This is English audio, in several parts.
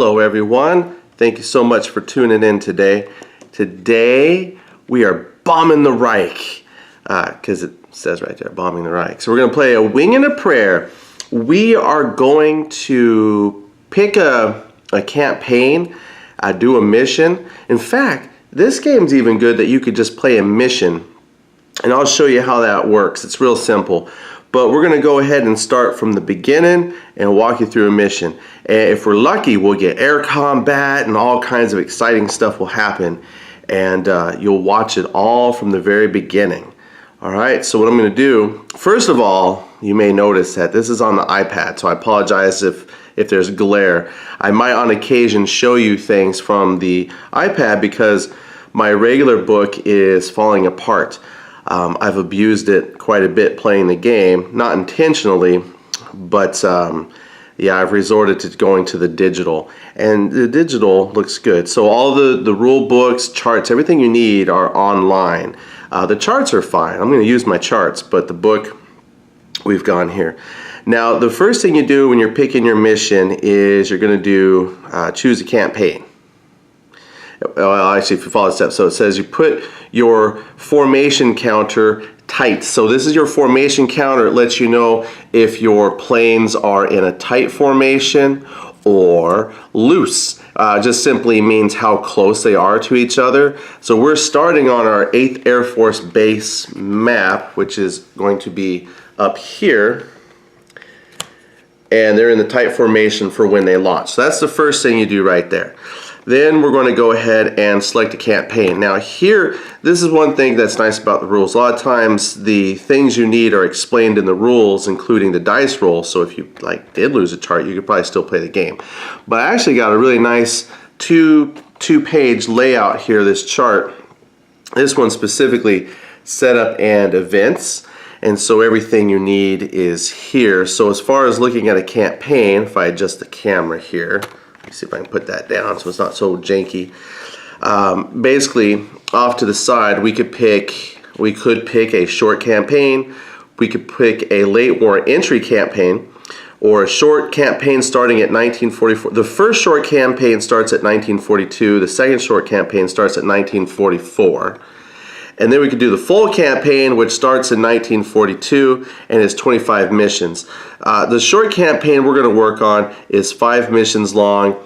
Hello everyone. Thank you so much for tuning in today. Today we are bombing the Reich, because it says right there, bombing the Reich. So we're going to play a wing and a prayer. We are going to pick a campaign, do a mission. In fact, this game's even good that you could just play a mission, and I'll show you how that works. It's real simple. But we're going to go ahead and start from the beginning and walk you through a mission. And if we're lucky, we'll get air combat and all kinds of exciting stuff will happen. And you'll watch it all from the very beginning. All right, so what I'm going to do, first of all, you may notice that this is on the iPad, so I apologize if there's glare. I might on occasion show you things from the iPad because my regular book is falling apart. I've abused it quite a bit playing the game, not intentionally, but yeah, I've resorted to going to the digital, and the digital looks good. So all the rule books, charts, everything you need are online. The charts are fine. I'm going to use my charts, but the book, we've gone here. Now, the first thing you do when you're picking your mission is you're going to do choose a campaign. Well, actually, if you follow the steps, so it says you put your formation counter tight. So this is your formation counter. It lets you know if your planes are in a tight formation or loose. Just simply means how close they are to each other. So we're starting on our 8th Air Force Base map, which is going to be up here. And they're in the tight formation for when they launch. So that's the first thing you do right there. Then we're going to go ahead and select a campaign. Now here, this is one thing that's nice about the rules. A lot of times the things you need are explained in the rules, including the dice roll. So if you did lose a chart, you could probably still play the game. But I actually got a really nice two-page layout here, this chart. This one specifically setup and events. And so everything you need is here. So as far as looking at a campaign, if I adjust the camera here, let me see if I can put that down so it's not so janky. Basically, off to the side, we could pick a short campaign, we could pick a late war entry campaign, or a short campaign starting at 1944. The first short campaign starts at 1942, the second short campaign starts at 1944. And then we could do the full campaign, which starts in 1942 and is 25 missions. The short campaign we're going to work on is 5 missions long,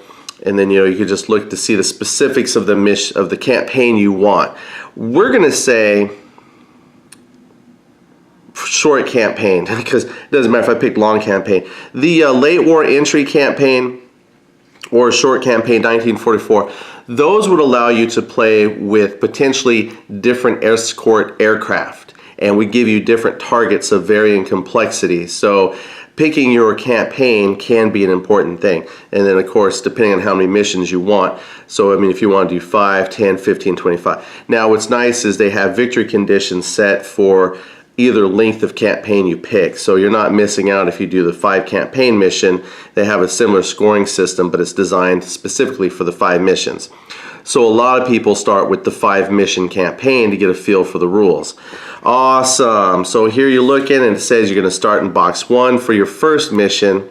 and then you could just look to see the specifics of the campaign you want. We're going to say short campaign because it doesn't matter if I pick long campaign. The late war entry campaign or short campaign 1944. Those would allow you to play with potentially different escort aircraft, and we give you different targets of varying complexity. So picking your campaign can be an important thing. And then of course, depending on how many missions you want. So I mean, if you want to do 5, 10, 15, 25. Now what's nice is they have victory conditions set for either length of campaign you pick. So you're not missing out if you do the 5 campaign mission. They have a similar scoring system, but it's designed specifically for the 5 missions. So a lot of people start with the 5 mission campaign to get a feel for the rules. Awesome. So here you're looking and it says you're going to start in box 1 for your first mission,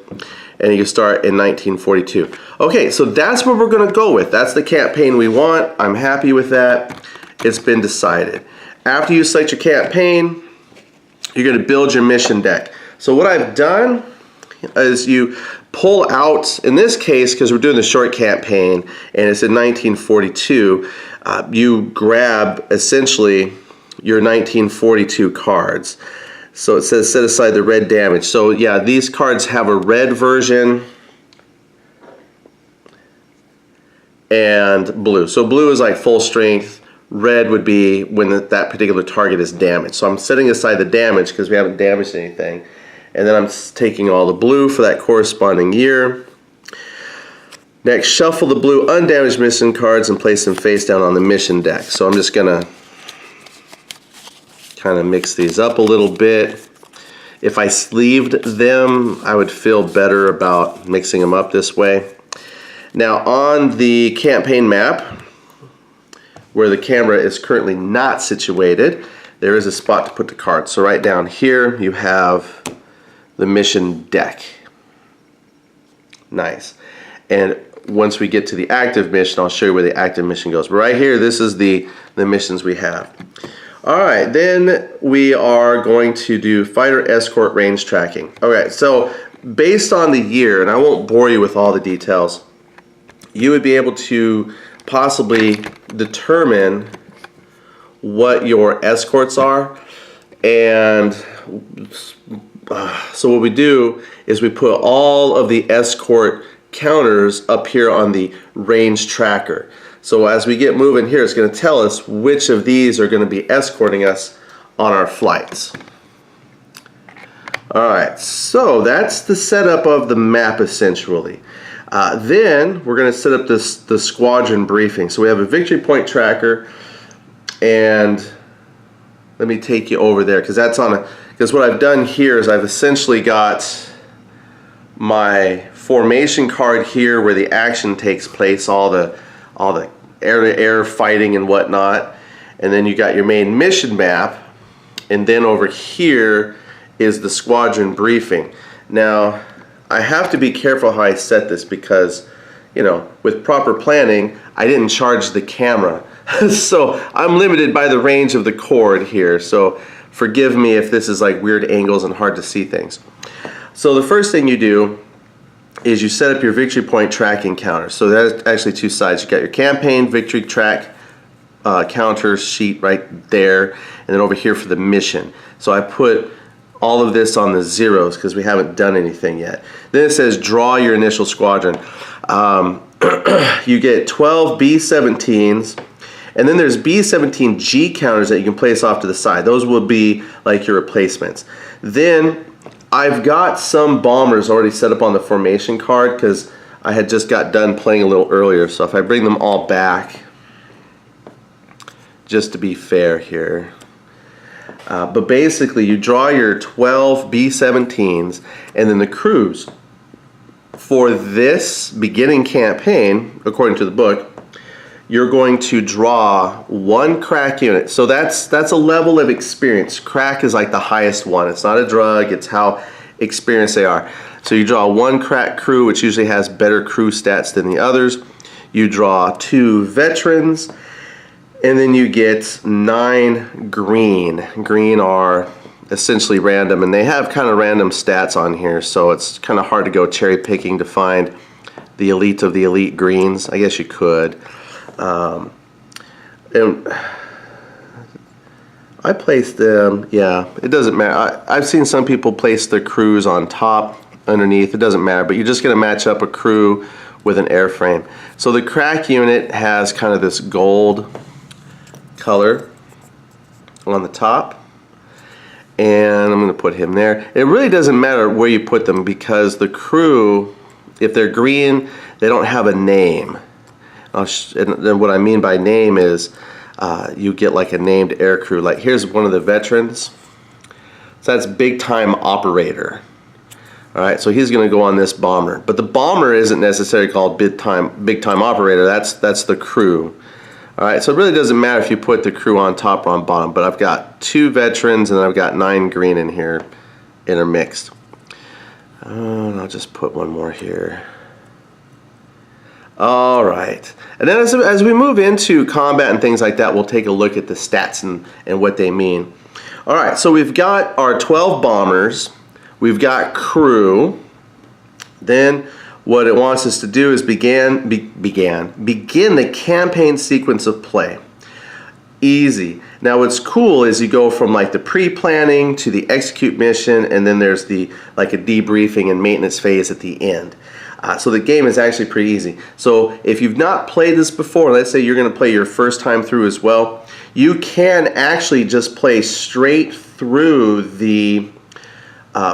and you can start in 1942. Okay, so that's what we're going to go with. That's the campaign we want. I'm happy with that. It's been decided. After you select your campaign, you're going to build your mission deck. So what I've done is you pull out, in this case, because we're doing the short campaign and it's in 1942, you grab essentially your 1942 cards. So it says set aside the red damage. So yeah, these cards have a red version and blue. So blue is like full strength. Red would be when that particular target is damaged. So I'm setting aside the damage because we haven't damaged anything. And then I'm taking all the blue for that corresponding year. Next, shuffle the blue undamaged mission cards and place them face down on the mission deck. So I'm just going to kind of mix these up a little bit. If I sleeved them, I would feel better about mixing them up this way. Now on the campaign map, where the camera is currently not situated, there is a spot to put the cards. So right down here you have the mission deck. Nice. And once we get to the active mission, I'll show you where the active mission goes. But right here, this is the missions we have. All right, then we are going to do fighter escort range tracking. All right, so based on the year, and I won't bore you with all the details, you would be able to possibly determine what your escorts are. And so what we do is we put all of the escort counters up here on the range tracker. So as we get moving here, it's going to tell us which of these are going to be escorting us on our flights. Alright, so that's the setup of the map essentially. Then we're going to set up the squadron briefing. So we have a victory point tracker, and let me take you over there because what I've done here is I've essentially got my formation card here where the action takes place, all the air-to-air fighting and whatnot, and then you got your main mission map, and then over here is the squadron briefing. Now I have to be careful how I set this because, you know, with proper planning I didn't charge the camera so I'm limited by the range of the cord here, so forgive me if this is like weird angles and hard to see things. So the first thing you do is you set up your victory point tracking counter. So there's actually two sides. You got your campaign victory track counter sheet right there, and then over here for the mission. So I put all of this on the zeros because we haven't done anything yet. Then it says draw your initial squadron. You get 12 B-17s, and then there's B-17G counters that you can place off to the side. Those will be like your replacements. Then I've got some bombers already set up on the formation card because I had just got done playing a little earlier. So if I bring them all back, just to be fair here. But basically you draw your 12 B-17s, and then the crews. For this beginning campaign, according to the book, you're going to draw one crack unit. So that's a level of experience. Crack is like the highest one. It's not a drug, it's how experienced they are. So you draw one crack crew, which usually has better crew stats than the others. You draw 2 veterans, and then you get 9 green. Green are essentially random, and they have kind of random stats on here, so it's kind of hard to go cherry picking to find the elite of the elite greens. I guess you could. And I placed them, yeah, it doesn't matter. I've seen some people place their crews on top, underneath, it doesn't matter, but you're just going to match up a crew with an airframe. So the crack unit has kind of this gold color on the top, and I'm going to put him there. It really doesn't matter where you put them because the crew, if they're green, they don't have a name. And then what I mean by name is you get like a named air crew. Like here's one of the veterans. So that's big time operator. All right, so he's going to go on this bomber. But the bomber isn't necessarily called big time operator. That's the crew. All right, so it really doesn't matter if you put the crew on top or on bottom. But I've got 2 veterans and I've got 9 green in here intermixed. And I'll just put one more here. All right, and then as we move into combat and things like that, we'll take a look at the stats and what they mean. All right, so we've got our 12 bombers, we've got crew. Then what it wants us to do is begin the campaign sequence of play. Easy. Now what's cool is you go from like the pre-planning to the execute mission, and then there's like a debriefing and maintenance phase at the end. So the game is actually pretty easy. So if you've not played this before, let's say you're going to play your first time through as well, you can actually just play straight through the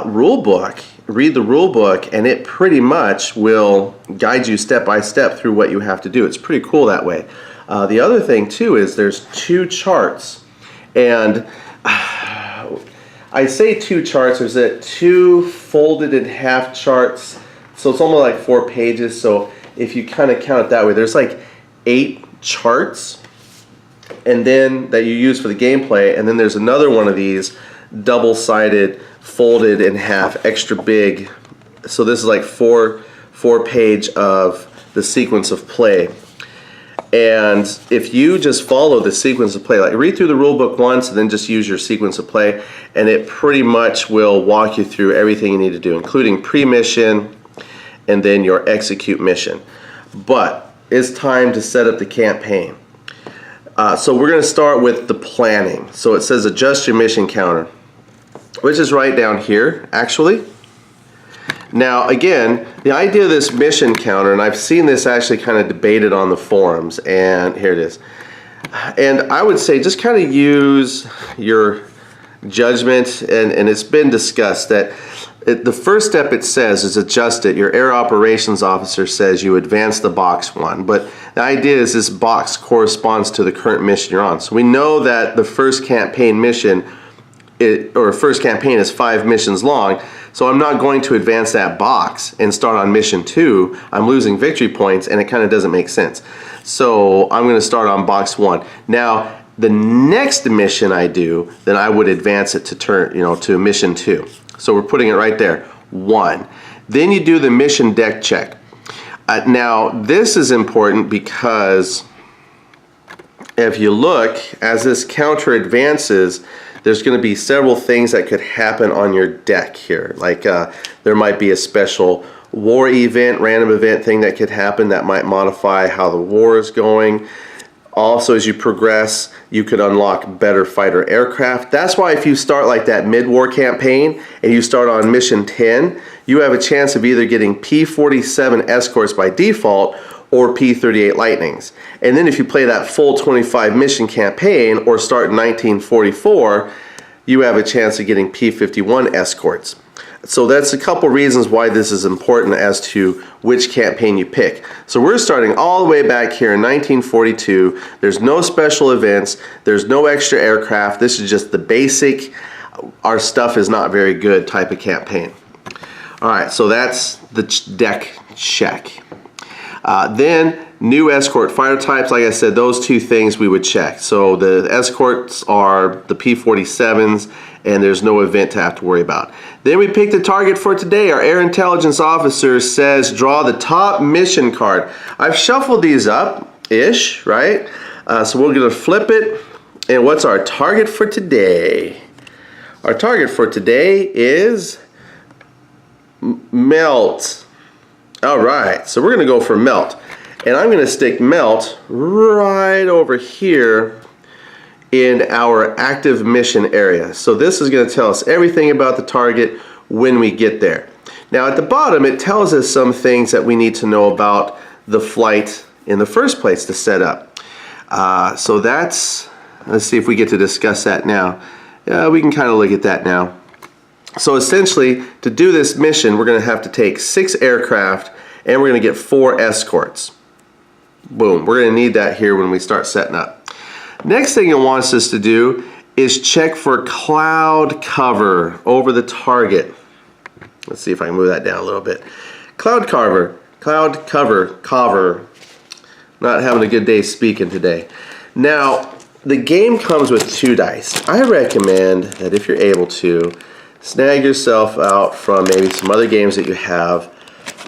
rule book, read the rule book, and it pretty much will guide you step by step through what you have to do. It's pretty cool that way. The other thing too is there's 2 charts, and I say 2 charts, there's 2 folded in half charts. So it's almost like 4 pages. So if you kind of count it that way, there's like 8 charts, and then that you use for the gameplay. And then there's another one of these double-sided, folded in half, extra big. So this is like 4 page of the sequence of play. And if you just follow the sequence of play, like read through the rule book once and then just use your sequence of play, and it pretty much will walk you through everything you need to do, including pre-mission and then your execute mission. But it's time to set up the campaign. So we're going to start with the planning. So it says adjust your mission counter, which is right down here actually. Now again, the idea of this mission counter, and I've seen this actually kind of debated on the forums, and here it is. And I would say just kind of use your judgment, and it's been discussed that the first step it says is adjust it. Your air operations officer says you advance the box one, but the idea is this box corresponds to the current mission you're on. So we know that the first campaign mission, first campaign is 5 missions long, so I'm not going to advance that box and start on mission 2. I'm losing victory points, and it kind of doesn't make sense. So I'm going to start on box 1. Now, the next mission I do, then I would advance it to mission 2. So we're putting it right there, 1. Then you do the mission deck check. Now, this is important because if you look, as this counter advances, there's going to be several things that could happen on your deck here. Like there might be a special war event, random event thing that could happen that might modify how the war is going. Also, as you progress, you could unlock better fighter aircraft. That's why if you start like that mid-war campaign and you start on mission 10, you have a chance of either getting P-47 escorts by default or P-38 Lightnings. And then if you play that full 25 mission campaign or start in 1944, you have a chance of getting P-51 escorts. So that's a couple reasons why this is important as to which campaign you pick. So we're starting all the way back here in 1942. There's no special events. There's no extra aircraft. This is just the basic, our stuff is not very good type of campaign. All right, so that's the deck check. Then new escort fighter types, like I said, those two things we would check. So the escorts are the P-47s, and there's no event to have to worry about. Then we pick the target for today. Our air intelligence officer says draw the top mission card. I've shuffled these up-ish, right? So we're going to flip it. And what's our target for today? Our target for today is melt. All right, so we're going to go for melt. And I'm going to stick melt right over here in our active mission area. So this is going to tell us everything about the target when we get there. Now at the bottom it tells us some things that we need to know about the flight in the first place to set up. So that's, let's see if we get to discuss that now. We can kind of look at that now. So essentially, to do this mission, we're going to have to take 6 aircraft and we're going to get 4 escorts. Boom, we're going to need that here when we start setting up. Next thing it wants us to do is check for cloud cover over the target. Let's see if I can move that down a little bit. Cloud cover. Not having a good day speaking today. Now, the game comes with 2 dice. I recommend that if you're able to, snag yourself out from maybe some other games that you have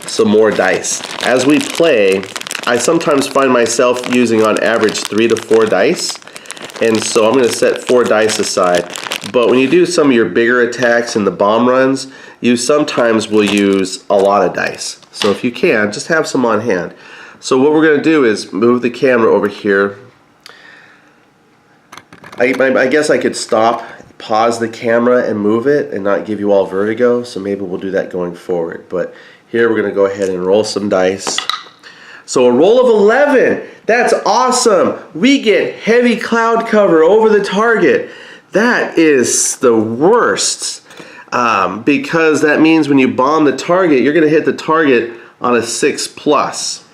some more dice. As we play, I sometimes find myself using on average 3 to 4 dice, and so I'm going to set 4 dice aside. But when you do some of your bigger attacks in the bomb runs, you sometimes will use a lot of dice. So if you can, just have some on hand. So what we're going to do is move the camera over here. I guess I could stop, pause the camera and move it and not give you all vertigo, so maybe we'll do that going forward. But here we're going to go ahead and roll some dice. So a roll of 11, that's awesome. We get heavy cloud cover over the target. That is the worst because that means when you bomb the target, you're going to hit the target on a 6+.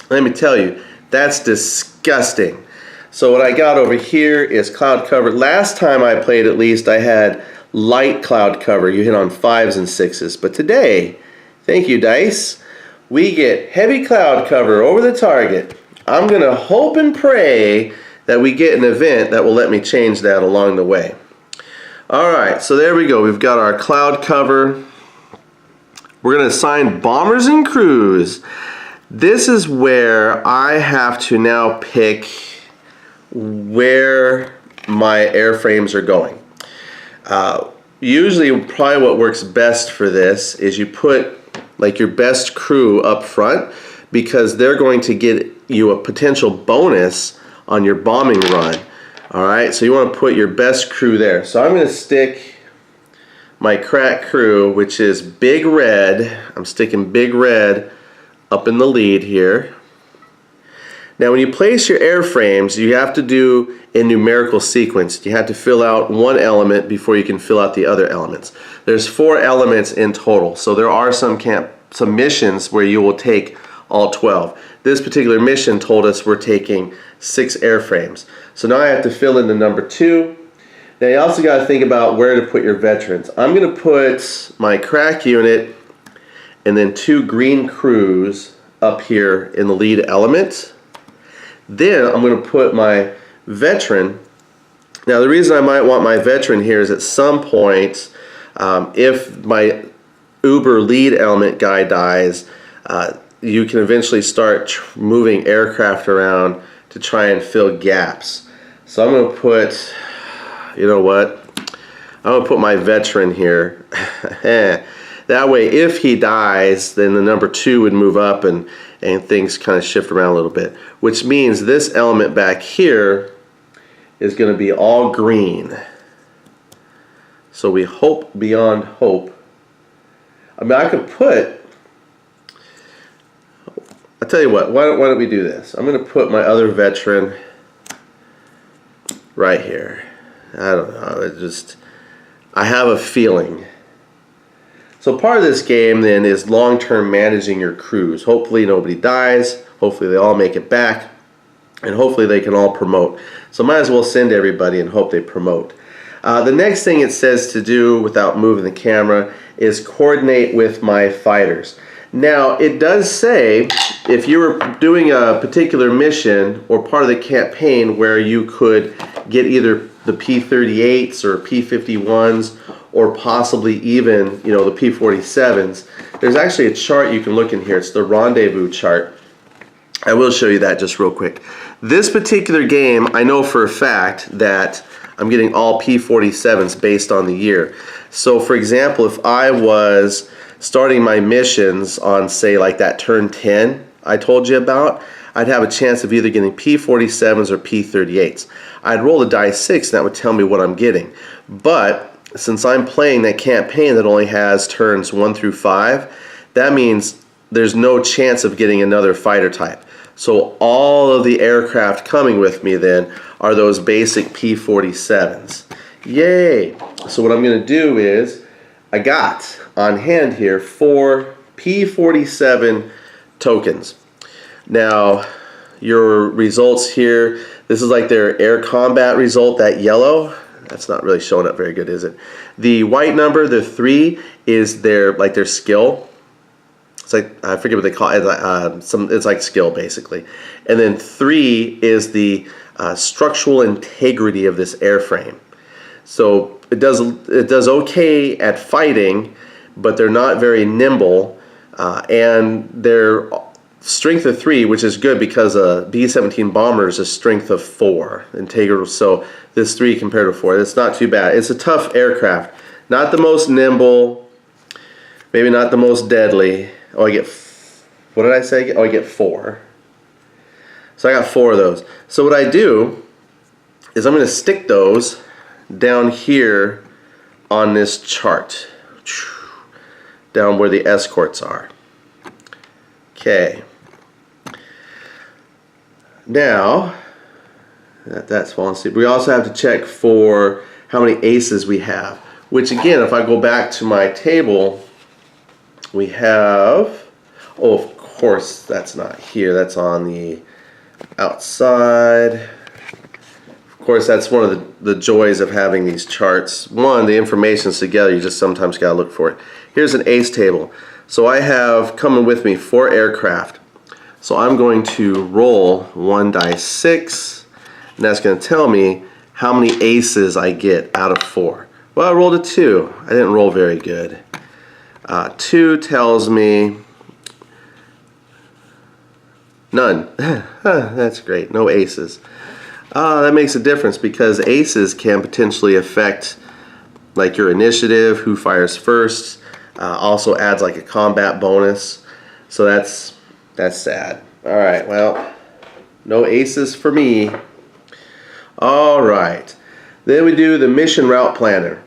Let me tell you, that's disgusting. So what I got over here is cloud cover. Last time I played, at least, I had light cloud cover. You hit on 5s and 6s. But today, thank you, dice, we get heavy cloud cover over the target. I'm going to hope and pray that we get an event that will let me change that along the way. Alright, so there we go. We've got our cloud cover. We're going to assign bombers and crews. This is where I have to now pick where my airframes are going. Usually, probably what works best for this is you put like your best crew up front, because they're going to get you a potential bonus on your bombing run. All right, so you want to put your best crew there. So I'm going to stick my crack crew, which is Big Red. I'm sticking Big Red up in the lead here. Now when you place your airframes, you have to do a numerical sequence. You have to fill out one element before you can fill out the other elements. There's 4 elements in total, so there are some missions where you will take all 12. This particular mission told us we're taking 6 airframes. So now I have to fill in the number 2. Now you also got to think about where to put your veterans. I'm going to put my crack unit and then 2 green crews up here in the lead element. Then I'm going to put my veteran. Now the reason I might want my veteran here is at some point, if my Uber lead element guy dies, you can eventually start moving aircraft around to try and fill gaps. So I'm going to put, you know what, I'm going to put my veteran here. That way if he dies, then the number 2 would move up and things kind of shift around a little bit, which means this element back here is going to be all green. So we hope beyond hope. I mean, I could put, I'll tell you what, why don't we do this? I'm going to put my other veteran right here. I don't know, I have a feeling. So part of this game then is long-term managing your crews. Hopefully nobody dies, hopefully they all make it back, and hopefully they can all promote. So might as well send everybody and hope they promote. The next thing it says to do without moving the camera is coordinate with my fighters. Now it does say if you were doing a particular mission or part of the campaign where you could get either the P-38s or P-51s or possibly even, you know, the P-47s, there's actually a chart you can look in here. It's the rendezvous chart. I will show you that just real quick. This particular game, I know for a fact that I'm getting all P-47s based on the year. So for example, if I was starting my missions on, say, like that turn 10 I told you about, I'd have a chance of either getting P-47s or P-38s. I'd roll the die 6 and that would tell me what I'm getting. But since I'm playing that campaign that only has turns 1 through 5, that means there's no chance of getting another fighter type. So all of the aircraft coming with me then are those basic P-47s. Yay! So what I'm going to do is, I got on hand here 4 P-47 tokens. Now your results here, this is like their air combat result, that yellow. That's not really showing up very good, is it? The white number, the 3, is their skill. It's like, I forget what they call it. It's like skill basically. And then 3 is the structural integrity of this airframe. So it does okay at fighting, but they're not very nimble, and their strength of 3, which is good because a B-17 bomber is a strength of 4 integral. So this 3 compared to 4, that's not too bad. It's a tough aircraft, not the most nimble, maybe not the most deadly. Oh, I get, what did I say? Oh, I get 4. So I got 4 of those. So what I do is I'm going to stick those down here on this chart, down where the escorts are. Okay. Now, that's falling asleep. We also have to check for how many aces we have, which again, if I go back to my table, we have, oh, of course, that's not here. That's on the outside. Of course, that's one of the joys of having these charts. One, the information's together. You just sometimes got to look for it. Here's an ace table. So I have coming with me 4 aircraft. So I'm going to roll 1 die 6, and that's going to tell me how many aces I get out of 4. Well, I rolled a 2. I didn't roll very good. 2 tells me None. That's great. No aces. That makes a difference because aces can potentially affect like your initiative, who fires first. Also adds like a combat bonus. So that's sad. All right, well, no aces for me. All right. Then we do the mission route planner.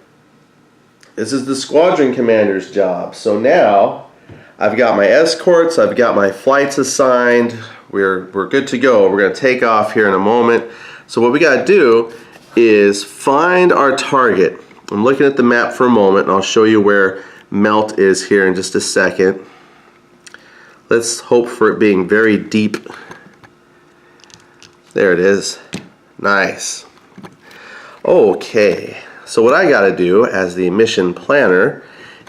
This is the squadron commander's job. So now I've got my escorts, I've got my flights assigned. We're good to go. We're going to take off here in a moment. So what we got to do is find our target. I'm looking at the map for a moment, and I'll show you where Melt is here in just a second. Let's hope for it being very deep. There it is. Nice. Okay, so what I got to do as the mission planner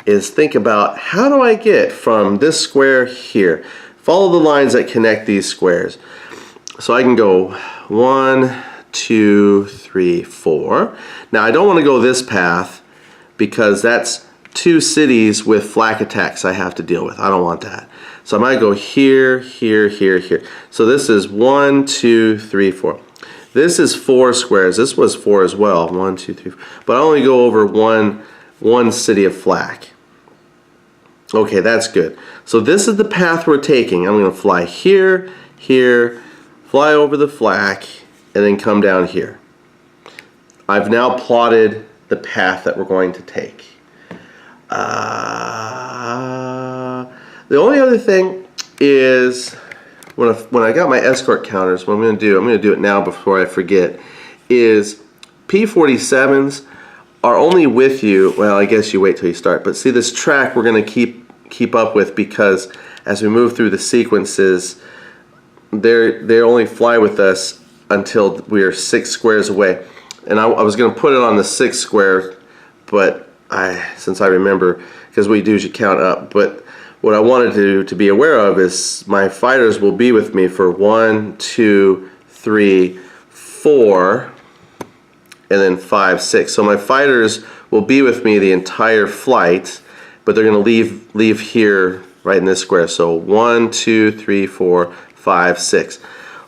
is think about how do I get from this square here. Follow the lines that connect these squares. So I can go 1, 2, 3, 4. Now I don't want to go this path because that's 2 cities with flak attacks I have to deal with. I don't want that. So I might go here, here, here, here. So this is 1, 2, 3, 4. This is 4 squares. This was 4 as well. 1, 2, 3, 4. But I only go over one city of flak. Okay, that's good. So this is the path we're taking. I'm going to fly here, here, fly over the flak, and then come down here. I've now plotted the path that we're going to take. The only other thing is when I got my escort counters, what I'm going to do it now before I forget, is P-47s are only with you, well, I guess you wait till you start, but see this track we're going to keep up with because as we move through the sequences, they only fly with us until we are 6 squares away. And I was going to put it on the 6th square, but since I remember, because what you do is you count up, but what I wanted to be aware of is my fighters will be with me for 1, 2, 3, 4, and then 5, 6. So my fighters will be with me the entire flight, but they're going to leave here right in this square. So 1, 2, 3, 4, 5, 6.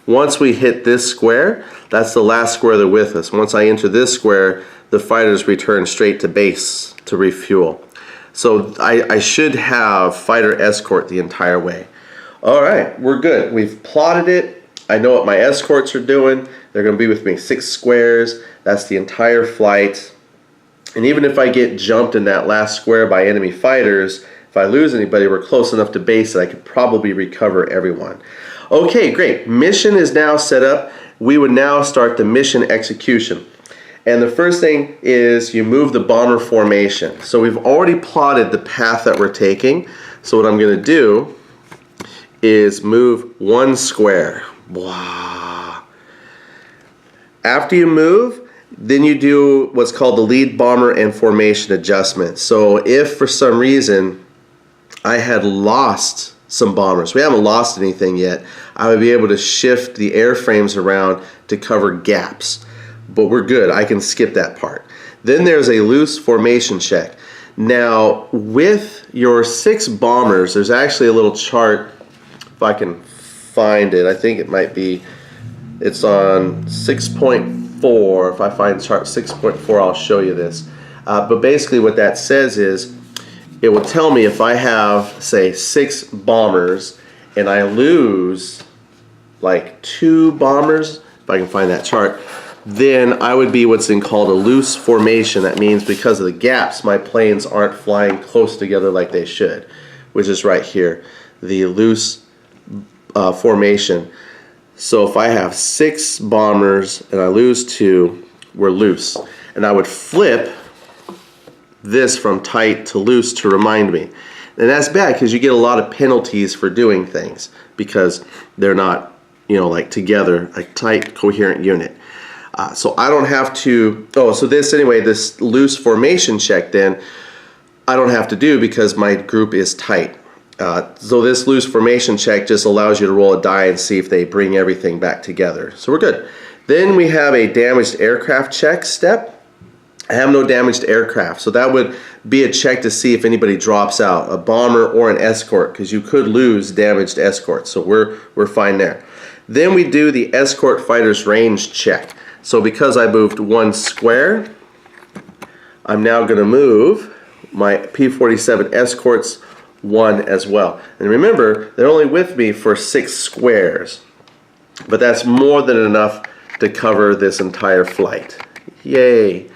Once we hit this square, that's the last square they're with us. Once I enter this square, the fighters return straight to base to refuel. So I should have fighter escort the entire way. All right, we're good. We've plotted it. I know what my escorts are doing. They're going to be with me 6 squares. That's the entire flight. And even if I get jumped in that last square by enemy fighters, if I lose anybody, we're close enough to base that I could probably recover everyone. Okay, great. Mission is now set up. We would now start the mission execution. And the first thing is you move the bomber formation. So we've already plotted the path that we're taking. So what I'm going to do is move 1 square. Wow. After you move, then you do what's called the lead bomber and formation adjustment. So if for some reason I had lost some bombers, we haven't lost anything yet, I would be able to shift the airframes around to cover gaps. But we're good. I can skip that part. Then there's a loose formation check. Now, with your 6 bombers, there's actually a little chart, if I can find it. I think it might be, it's on 6.4. If I find chart 6.4, I'll show you this. But basically what that says is, it will tell me if I have, say, 6 bombers, and I lose like 2 bombers, if I can find that chart, then I would be what's called a loose formation. That means because of the gaps, my planes aren't flying close together like they should, which is right here, the loose formation. So if I have 6 bombers and I lose 2, we're loose. And I would flip this from tight to loose to remind me. And that's bad because you get a lot of penalties for doing things because they're not, like together, a tight, coherent unit. So I don't have to, so this loose formation check then, I don't have to do because my group is tight. So this loose formation check just allows you to roll a die and see if they bring everything back together. So we're good. Then we have a damaged aircraft check step. I have no damaged aircraft, so that would be a check to see if anybody drops out, a bomber or an escort, because you could lose damaged escorts, so we're fine there. Then we do the escort fighter's range check. So because I moved 1 square, I'm now going to move my P-47 escorts 1 as well. And remember, they're only with me for 6 squares, but that's more than enough to cover this entire flight. Yay!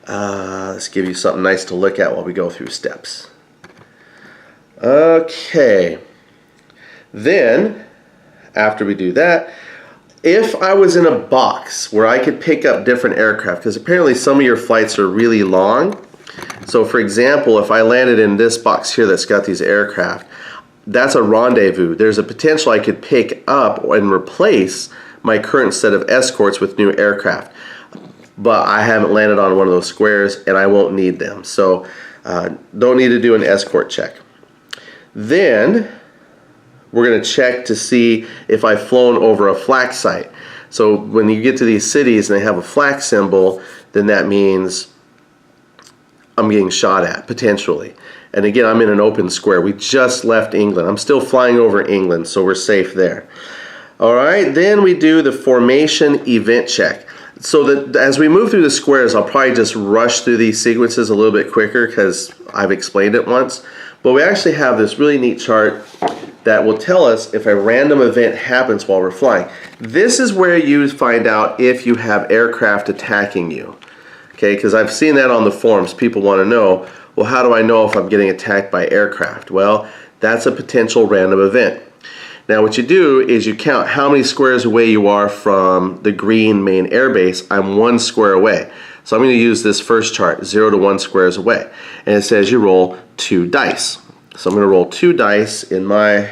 Let's give you something nice to look at while we go through steps. Okay. Then, after we do that, if I was in a box where I could pick up different aircraft, because apparently some of your flights are really long. So for example, if I landed in this box here that's got these aircraft, that's a rendezvous. There's a potential I could pick up and replace my current set of escorts with new aircraft. But I haven't landed on one of those squares and I won't need them. So don't need to do an escort check. Then we're going to check to see if I've flown over a flak site. So when you get to these cities and they have a flak symbol, then that means I'm getting shot at, potentially. And again, I'm in an open square. We just left England. I'm still flying over England, so we're safe there. All right, then we do the formation event check. So that as we move through the squares, I'll probably just rush through these sequences a little bit quicker because I've explained it once. But we actually have this really neat chart that will tell us if a random event happens while we're flying. This is where you find out if you have aircraft attacking you. Okay, because I've seen that on the forums. People want to know, well, how do I know if I'm getting attacked by aircraft? Well, that's a potential random event. Now what you do is you count how many squares away you are from the green main airbase. I'm 1 square away. So I'm going to use this first chart, 0 to 1 squares away. And it says you roll 2 dice. So I'm going to roll 2 dice in my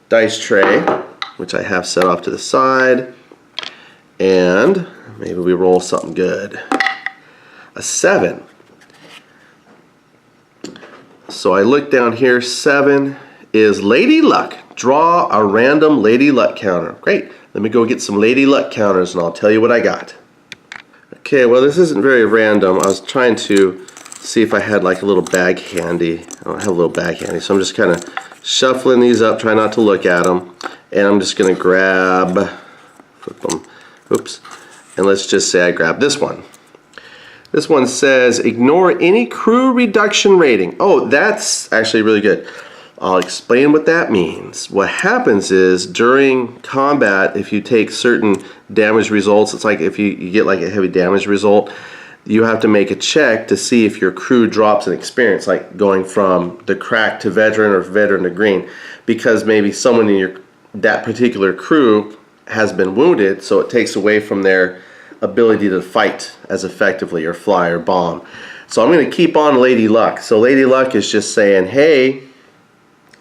dice tray, which I have set off to the side. And maybe we roll something good. A 7. So I look down here, 7 is Lady Luck. Draw a random Lady Luck counter. Great. Let me go get some Lady Luck counters and I'll tell you what I got. Okay, well this isn't very random. I was trying to see if I had like a little bag handy. I don't have a little bag handy, so I'm just kind of shuffling these up, trying not to look at them. And I'm just going to grab, flip them, oops, and let's just say I grab this one. This one says, ignore any crew reduction rating. Oh, that's actually really good. I'll explain what that means. What happens is during combat, if you take certain damage results, it's like if you get like a heavy damage result, you have to make a check to see if your crew drops in experience, like going from the crack to veteran or veteran to green, because maybe someone in that particular crew has been wounded, so it takes away from their ability to fight as effectively or fly or bomb. So I'm going to keep on Lady Luck. So Lady Luck is just saying, hey,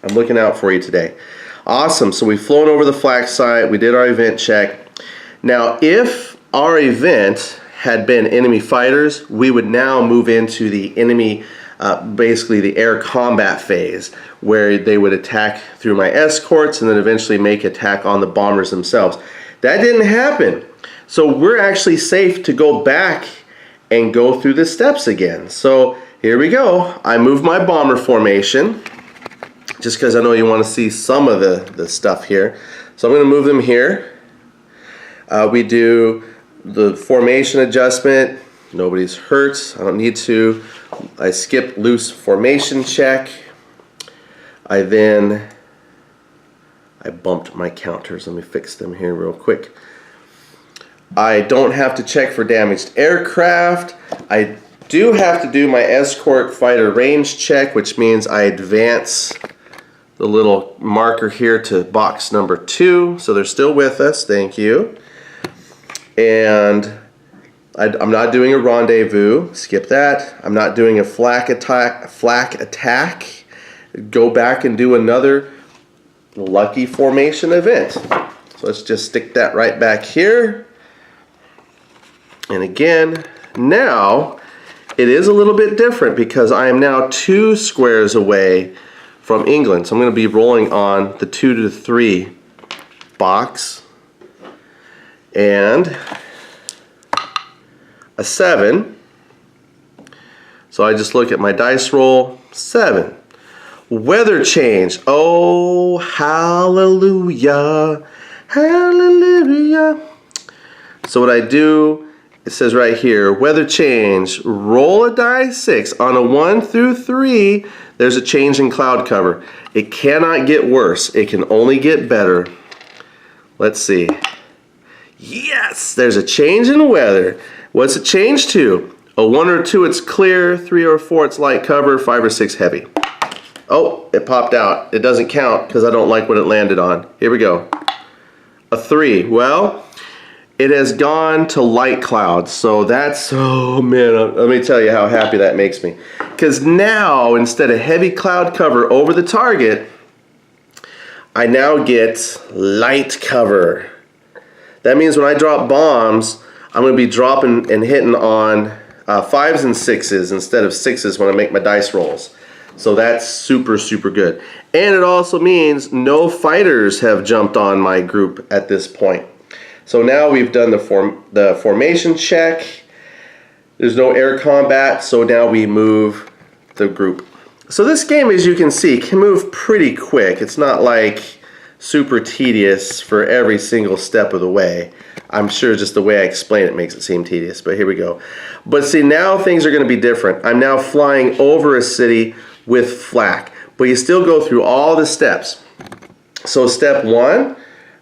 I'm looking out for you today. Awesome. So we've flown over the flak site. We did our event check. Now, if our event had been enemy fighters, we would now move into the enemy, basically the air combat phase, where they would attack through my escorts and then eventually make attack on the bombers themselves. That didn't happen. So we're actually safe to go back and go through the steps again. So here we go. I move my bomber formation, just because I know you want to see some of the stuff here. So I'm going to move them here. We do the formation adjustment. Nobody's hurt. I don't need to. I skip loose formation check. I bumped my counters. Let me fix them here real quick. I don't have to check for damaged aircraft. I do have to do my escort fighter range check, which means I advance the little marker here to box number 2. So they're still with us. Thank you. And I'm not doing a rendezvous. Skip that. I'm not doing a flak attack. Go back and do another lucky formation event. So let's just stick that right back here. And again, now it is a little bit different because I am now 2 squares away from England. So I'm going to be rolling on the 2 to 3 box. And a 7. So I just look at my dice roll, 7. Weather change. Oh, hallelujah. Hallelujah. So what I do, it says right here, weather change, roll a die 6. On a 1 through 3, there's a change in cloud cover. It cannot get worse. It can only get better. Let's see. Yes, there's a change in weather. What's it change to? A 1 or 2, it's clear. 3 or 4, it's light cover. 5 or 6, heavy. Oh, it popped out. It doesn't count because I don't like what it landed on. Here we go. A 3. Well, it has gone to light clouds. So that's, oh man, let me tell you how happy that makes me. Because now, instead of heavy cloud cover over the target, I now get light cover. That means when I drop bombs, I'm going to be dropping and hitting on 5s and 6s instead of 6s when I make my dice rolls. So that's super, super good. And it also means no fighters have jumped on my group at this point. So now we've done the formation check. There's no air combat, so now we move the group. So this game, as you can see, can move pretty quick. It's not like super tedious for every single step of the way. I'm sure just the way I explain it makes it seem tedious, but here we go. But see, now things are going to be different. I'm now flying over a city with flak, but you still go through all the steps. So step 1,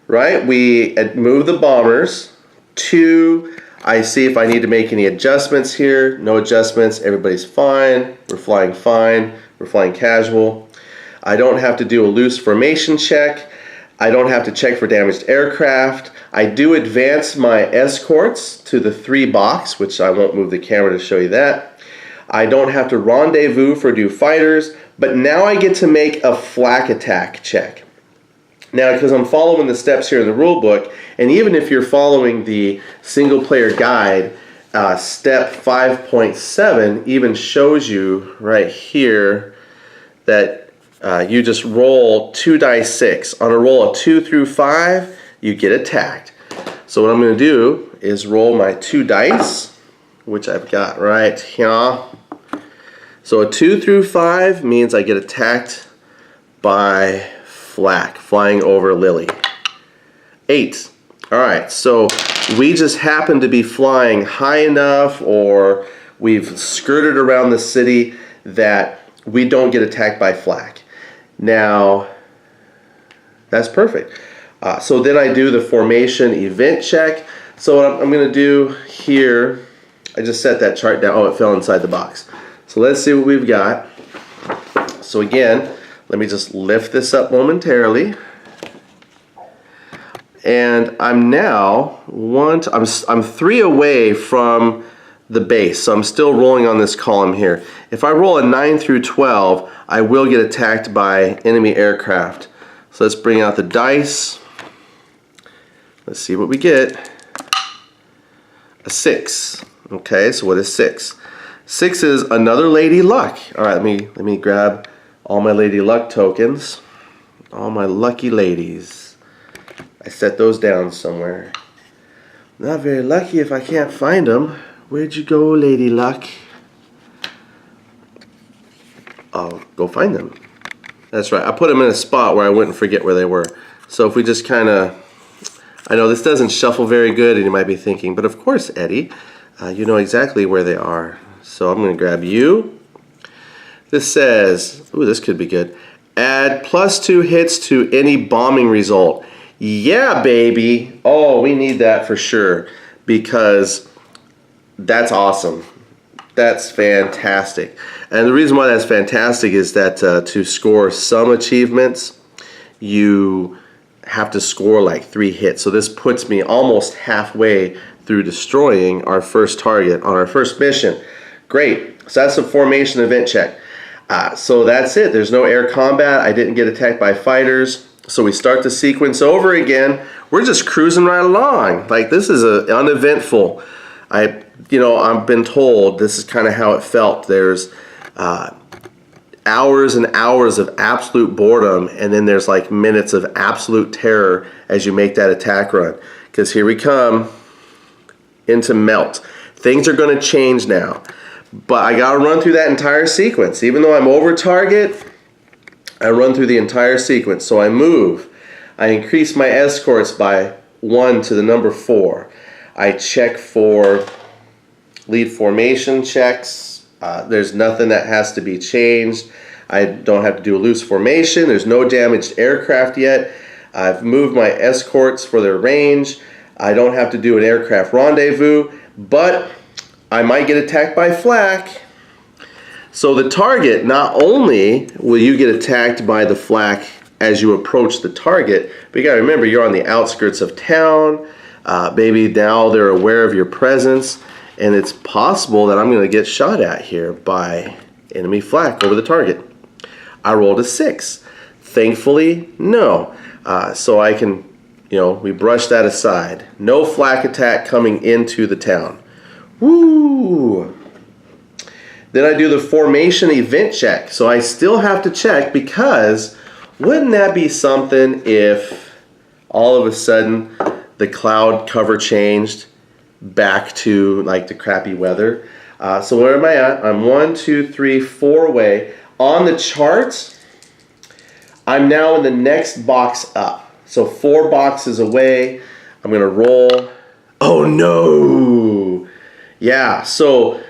right, we move the bombers. 2, I see if I need to make any adjustments here. No adjustments, everybody's fine. We're flying fine. We're flying casual. I don't have to do a loose formation check. I don't have to check for damaged aircraft. I do advance my escorts to the 3 box, which I won't move the camera to show you that. I don't have to rendezvous for do fighters, but now I get to make a flak attack check. Now, because I'm following the steps here in the rule book, and even if you're following the single player guide, step 5.7 even shows you right here that you just roll 2 dice 6. On a roll of 2 through 5, you get attacked. So what I'm going to do is roll my 2 dice, which I've got right here. So a 2 through 5 means I get attacked by flak, flying over Lily. 8. Alright, so we just happen to be flying high enough, or we've skirted around the city that we don't get attacked by flak. Now, that's perfect. So then I do the formation event check. So what I'm going to do here, I just set that chart down. Oh, it fell inside the box. So let's see what we've got. So again, let me just lift this up momentarily. And I'm now I'm 3 away from the base, so I'm still rolling on this column here. If I roll a 9 through 12, I will get attacked by enemy aircraft. So let's bring out the dice. Let's see what we get. A 6. Okay, so what is 6? 6 is another Lady Luck. All right, let me grab all my Lady Luck tokens. All my lucky ladies. I set those down somewhere. Not very lucky if I can't find them. Where'd you go, Lady Luck? I'll go find them. That's right. I put them in a spot where I wouldn't forget where they were. So if we just kind of, I know this doesn't shuffle very good, and you might be thinking, but of course, Eddie, you know exactly where they are. So I'm going to grab you. This says, ooh, this could be good. Add +2 hits to any bombing result. Yeah, baby. Oh, we need that for sure, because that's awesome. That's fantastic. And the reason why that's fantastic is that to score some achievements, you have to score like 3 hits. So this puts me almost halfway through destroying our first target on our first mission. Great. So that's a formation event check. So that's it. There's no air combat. I didn't get attacked by fighters. So we start the sequence over again. We're just cruising right along. Like, this is uneventful. I've been told this is kind of how it felt. There's hours and hours of absolute boredom, and then there's like minutes of absolute terror as you make that attack run. Because here we come into melt. Things are going to change now. But I gotta run through that entire sequence. Even though I'm over target, I run through the entire sequence. So I move. I increase my escorts by 1 to the number 4. I check for lead formation checks. There's nothing that has to be changed. I don't have to do a loose formation. There's no damaged aircraft yet. I've moved my escorts for their range. I don't have to do an aircraft rendezvous, but I might get attacked by flak. So the target, not only will you get attacked by the flak as you approach the target, but you gotta remember you're on the outskirts of town. Maybe now they're aware of your presence, and it's possible that I'm gonna get shot at here by enemy flak over the target. I rolled a 6. Thankfully, no. So I can, we brush that aside. No flak attack coming into the town. Woo! Then I do the formation event check. So I still have to check, because wouldn't that be something if all of a sudden the cloud cover changed back to like the crappy weather? So where am I at? I'm 1, 2, 3, 4 away. On the chart, I'm now in the next box up. So 4 boxes away. I'm gonna roll. Oh no! Yeah, so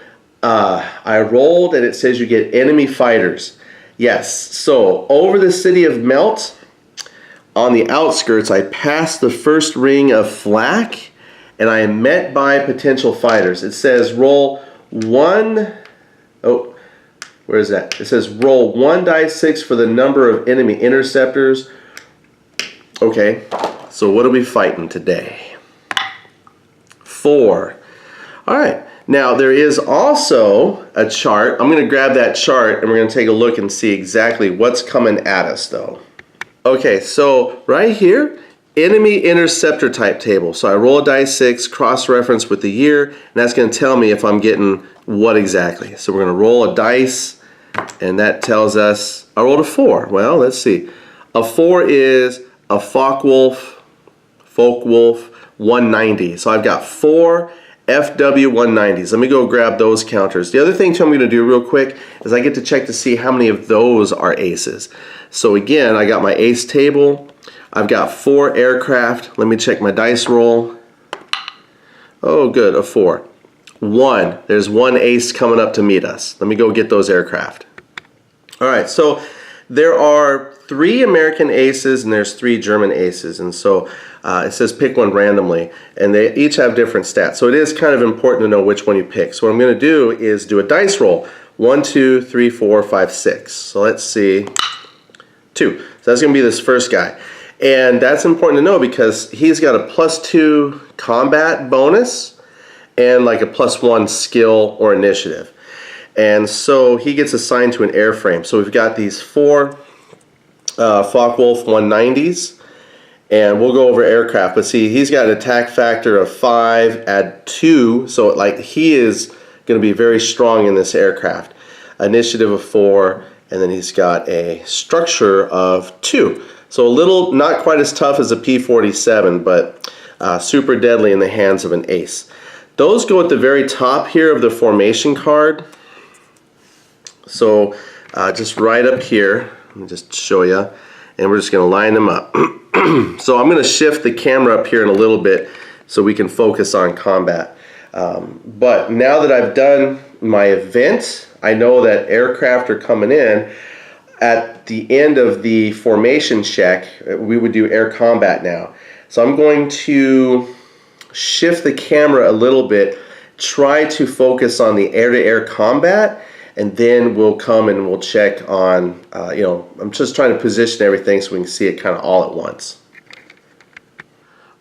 I rolled and it says you get enemy fighters. Yes, so over the city of Melt, on the outskirts, I passed the first ring of flak and I am met by potential fighters. It says roll 1, oh, where is that? It says roll 1 dice 6 for the number of enemy interceptors. Okay, so what are we fighting today? 4. All right. Now there is also a chart. I'm going to grab that chart and we're going to take a look and see exactly what's coming at us though. Okay, so right here, enemy interceptor type table. So I roll a dice 6, cross-reference with the year, and that's going to tell me if I'm getting what exactly. So we're going to roll a dice, and that tells us I rolled a 4. Well, let's see. A 4 is a Focke-Wulf 190. So I've got 4 FW 190s. Let me go grab those counters. The other thing too I'm going to do real quick is I get to check to see how many of those are aces. So again, I got my ace table. I've got 4 aircraft. Let me check my dice roll. Oh good, a 4. 1. There's 1 ace coming up to meet us. Let me go get those aircraft. Alright, so there are 3 American aces and there's 3 German aces, and so it says pick one randomly, and they each have different stats, so it is kind of important to know which one you pick. So what I'm going to do is do a dice roll. 1, 2, 3, 4, 5, 6. So let's see. 2. So that's going to be this first guy, and that's important to know because he's got a +2 combat bonus and like a +1 skill or initiative, and so he gets assigned to an airframe. So we've got these 4 Focke-Wulf 190s, and we'll go over aircraft. But see, he's got an attack factor of 5, add 2, so like he is going to be very strong in this aircraft. Initiative of 4, and then he's got a structure of 2. So a little, not quite as tough as a P-47, but super deadly in the hands of an ace. Those go at the very top here of the formation card. So just right up here, let me just show you, and we're just going to line them up. So I'm going to shift the camera up here in a little bit so we can focus on combat. But now that I've done my event, I know that aircraft are coming in. At the end of the formation check, we would do air combat now. So I'm going to shift the camera a little bit, try to focus on the air-to-air combat, and then we'll come and we'll check on, I'm just trying to position everything so we can see it kind of all at once.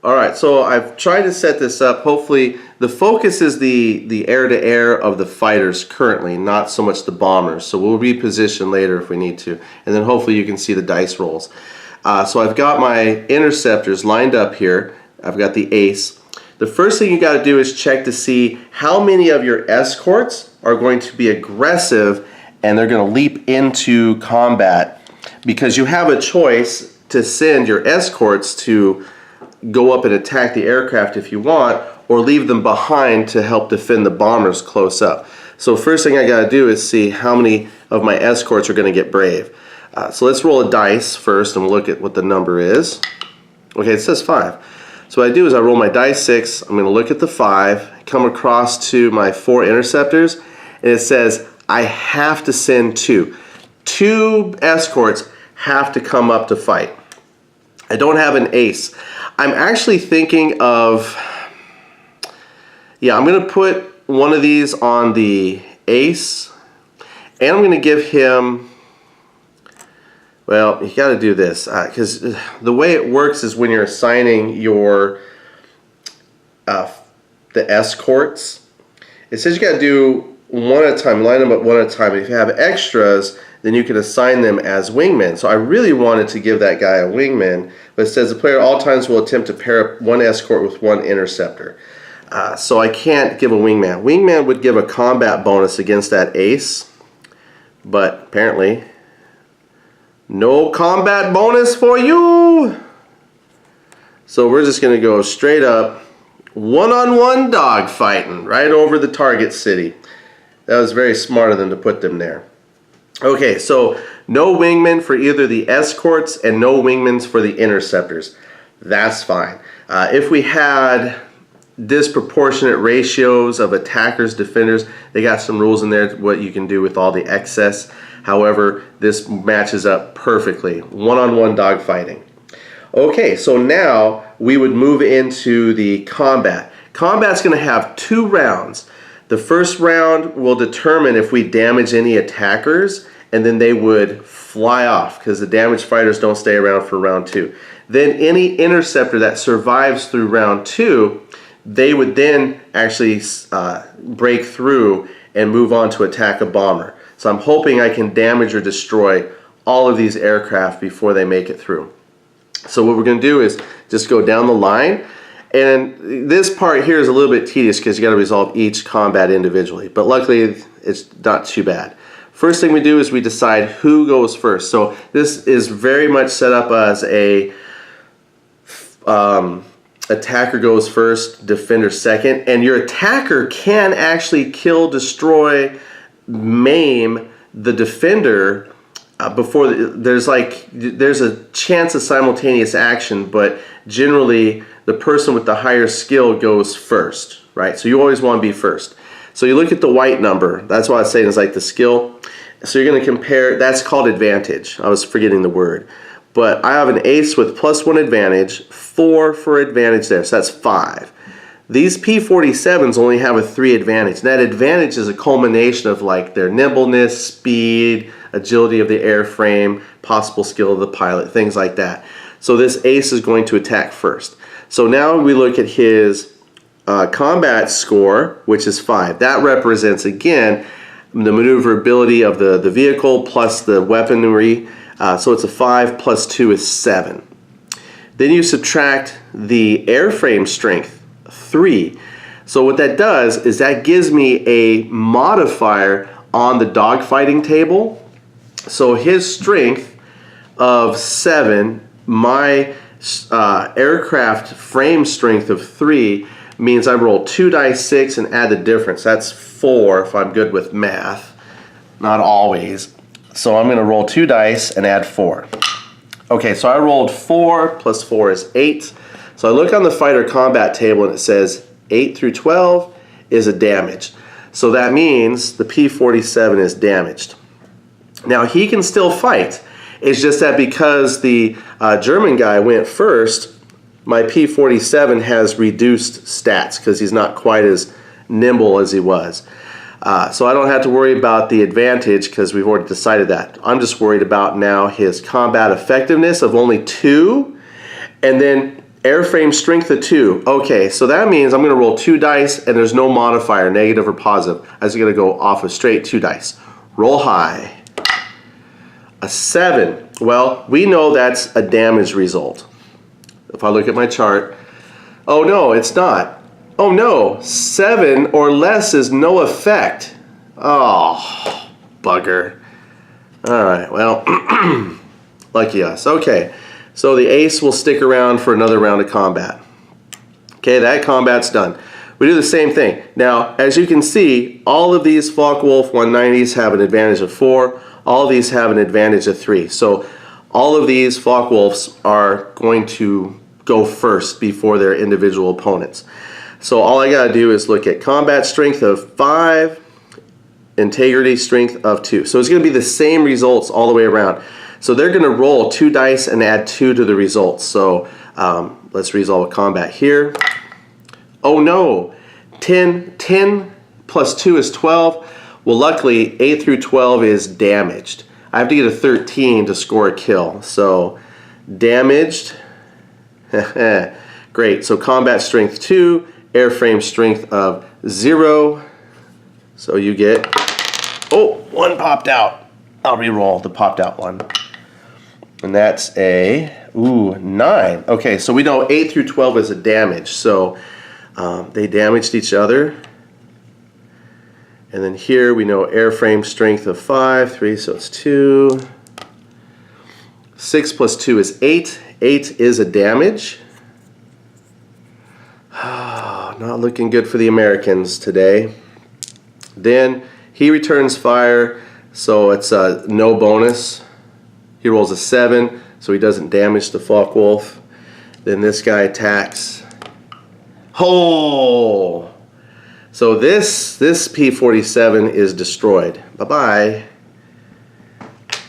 Alright, so I've tried to set this up. Hopefully the focus is the air-to-air of the fighters currently, not so much the bombers. So we'll reposition later if we need to. And then hopefully you can see the dice rolls. So I've got my interceptors lined up here. I've got the ace. The first thing you got to do is check to see how many of your escorts are going to be aggressive and they're going to leap into combat, because you have a choice to send your escorts to go up and attack the aircraft if you want, or leave them behind to help defend the bombers close up. So first thing I got to do is see how many of my escorts are going to get brave. So let's roll a dice first and we'll look at what the number is. Okay, it says 5. So what I do is I roll my dice 6. I'm going to look at the 5, come across to my 4 interceptors, and it says I have to send 2. 2 escorts have to come up to fight. I don't have an ace. I'm actually thinking of, I'm going to put one of these on the ace, and I'm going to give him, well, you got to do this, because the way it works is when you're assigning your, the escorts, it says you got to do one at a time, line them up one at a time. If you have extras, then you can assign them as wingmen. So I really wanted to give that guy a wingman, but it says the player at all times will attempt to pair up one escort with one interceptor. So I can't give a wingman. Wingman would give a combat bonus against that ace, but apparently no combat bonus for you. So we're just going to go straight up one-on-one dog fighting right over the target city. That was very smart of them to put them there. Okay, so no wingmen for either the escorts and no wingmans for the interceptors. That's fine. If we had disproportionate ratios of attackers, defenders, they got some rules in there what you can do with all the excess. However, this matches up perfectly. One-on-one dog fighting. Okay, so now we would move into the combat. Combat's going to have 2 rounds. The first round will determine if we damage any attackers, and then they would fly off because the damaged fighters don't stay around for round 2. Then any interceptor that survives through round 2, they would then actually break through and move on to attack a bomber. So I'm hoping I can damage or destroy all of these aircraft before they make it through. So what we're going to do is just go down the line. And this part here is a little bit tedious because you got to resolve each combat individually. But luckily, it's not too bad. First thing we do is we decide who goes first. So this is very much set up as a attacker goes first, defender second. And your attacker can actually kill, destroy, maim the defender before there's a chance of simultaneous action, but generally the person with the higher skill goes first, right? So you always want to be first. So you look at the white number. That's what I was saying is like the skill. So you're going to compare, that's called advantage. I was forgetting the word. But I have an ace with +1 advantage, 4 for advantage there, so that's 5. These P-47s only have a 3 advantage. And that advantage is a culmination of like their nimbleness, speed, agility of the airframe, possible skill of the pilot, things like that. So this ace is going to attack first. So now we look at his combat score, which is 5. That represents, again, the maneuverability of the vehicle plus the weaponry. So it's a 5 plus 2 is 7. Then you subtract the airframe strength, 3. So what that does is that gives me a modifier on the dogfighting table. So his strength of 7, my aircraft frame strength of 3 means I roll 2 dice 6 and add the difference. That's 4 if I'm good with math. Not always. So I'm going to roll 2 dice and add 4. Okay, so I rolled 4 plus 4 is 8. So I look on the fighter combat table and it says 8 through 12 is a damage. So that means the P-47 is damaged. Now he can still fight. It's just that because the German guy went first, my P-47 has reduced stats because he's not quite as nimble as he was. So I don't have to worry about the advantage because we've already decided that. I'm just worried about now his combat effectiveness of only 2 and then airframe strength of 2. Okay, so that means I'm going to roll 2 dice and there's no modifier, negative or positive. I'm just going to go off of straight 2 dice. Roll high. A 7. Well, we know that's a damage result. If I look at my chart, oh no, it's not. Oh no, 7 or less is no effect. Oh, bugger. All right, well, lucky us. Okay, so the ace will stick around for another round of combat. Okay, that combat's done. we do the same thing. Now, as you can see, all of these Focke-Wulf 190s have an advantage of 4. All of these have an advantage of 3. So all of these Focke-Wulfs are going to go first before their individual opponents. So all I got to do is look at combat strength of 5, integrity strength of 2. So it's going to be the same results all the way around. So they're going to roll 2 dice and add 2 to the results. So let's resolve a combat here. Oh no, 10 plus 2 is 12. Well, luckily 8 through 12 is damaged. I have to get a 13 to score a kill. So damaged, great. So combat strength 2, airframe strength of 0. So you get, oh, 1 popped out. I'll re-roll the popped out one. And that's a, 9. Okay, so we know 8 through 12 is a damage. So they damaged each other. And then here we know airframe strength of 5, 3, so it's 2. 6 plus 2 is 8. 8 is a damage. Not looking good for the Americans today. Then he returns fire, so it's no bonus. He rolls a 7, so he doesn't damage the Focke-Wulf. Then this guy attacks. Oh! So this P-47 is destroyed. Bye-bye.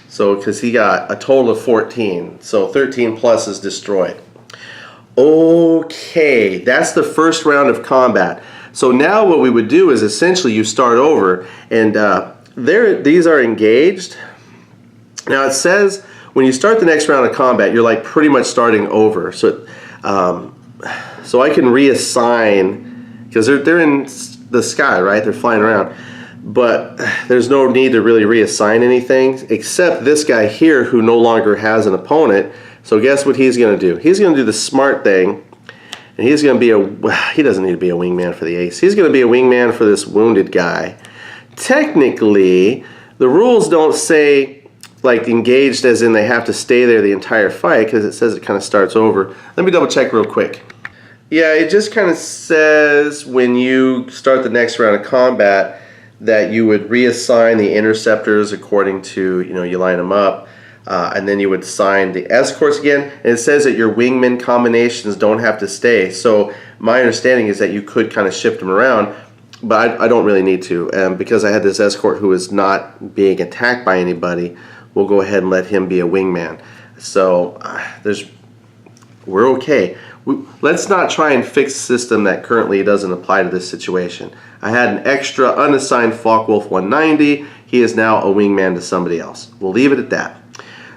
So, because he got a total of 14. So 13 plus is destroyed. Okay, that's the first round of combat. So now what we would do is essentially you start over, and these are engaged. Now it says when you start the next round of combat, you're like pretty much starting over. So, so I can reassign, because they're in the sky, right? They're flying around. But there's no need to really reassign anything, except this guy here who no longer has an opponent. So guess what he's going to do? He's going to do the smart thing, and he's going to be he doesn't need to be a wingman for the ace. He's going to be a wingman for this wounded guy. Technically, the rules don't say like engaged as in they have to stay there the entire fight, because it says it kind of starts over. Let me double check real quick. Yeah, it just kind of says when you start the next round of combat that you would reassign the interceptors according to, you line them up, and then you would assign the escorts again. And it says that your wingman combinations don't have to stay. So my understanding is that you could kind of shift them around, but I don't really need to. Because I had this escort who is not being attacked by anybody, we'll go ahead and let him be a wingman. So we're okay. Let's not try and fix a system that currently doesn't apply to this situation. I had an extra unassigned Focke-Wulf 190. He is now a wingman to somebody else. We'll leave it at that.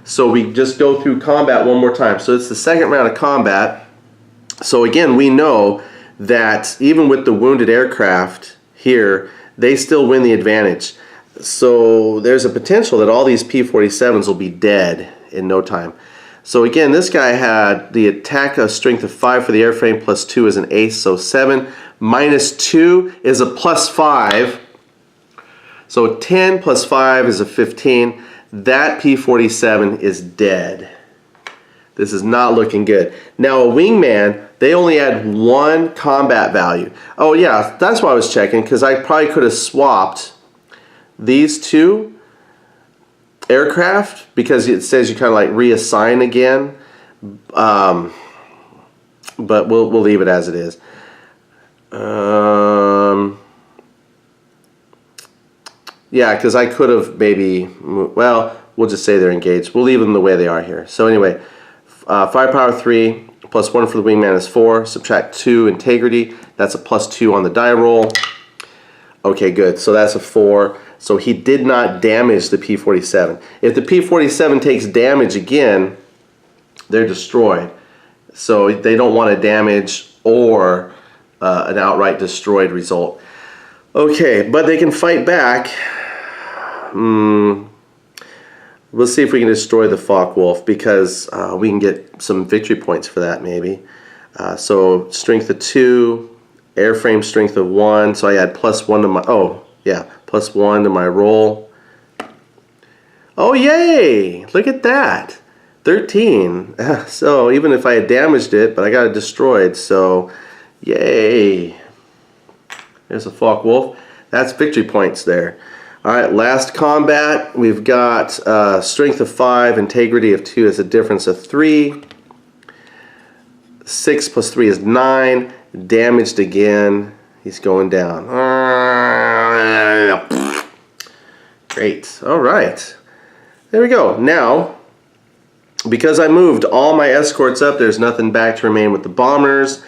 So we just go through combat one more time. So it's the second round of combat. So again, we know that even with the wounded aircraft here, they still win the advantage. So there's a potential that all these P-47s will be dead in no time. So again, this guy had the attack of strength of 5 for the airframe, plus 2 is an ace, so 7. Minus 2 is a plus 5. So 10 plus 5 is a 15. That P-47 is dead. This is not looking good. Now a wingman, they only had 1 combat value. Oh yeah, that's why I was checking, because I probably could have swapped these 2 aircraft, because it says you kind of like reassign again, but we'll leave it as it is. Yeah, because I could have maybe, well, we'll just say they're engaged. We'll leave them the way they are here. So anyway, firepower 3 plus 1 for the wingman is 4. Subtract 2 integrity. That's a plus 2 on the die roll. Okay, good. So that's a 4. So he did not damage the P-47. If the P-47 takes damage again, they're destroyed. So they don't want a damage or an outright destroyed result. Okay, but they can fight back. We'll see if we can destroy the Focke-Wulf, because we can get some victory points for that maybe. So strength of 2, airframe strength of 1. So I add plus 1 to my, plus 1 to my roll. Oh yay! Look at that! 13. So even if I had damaged it, but I got it destroyed, so yay! There's a Focke-Wulf. That's victory points there. All right, last combat. We've got strength of 5, integrity of 2 is a difference of 3. 6 plus 3 is 9. Damaged again. He's going down. Great. All right. There we go. Now, because I moved all my escorts up, there's nothing back to remain with the bombers.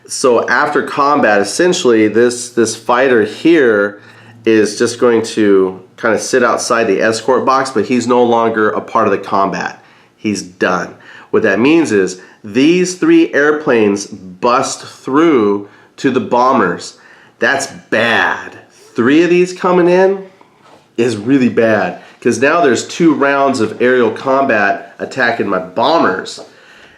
So after combat, essentially, this fighter here is just going to kind of sit outside the escort box, but he's no longer a part of the combat. He's done. What that means is these 3 airplanes bust through to the bombers. That's bad. 3 of these coming in is really bad, because now there's 2 rounds of aerial combat attacking my bombers.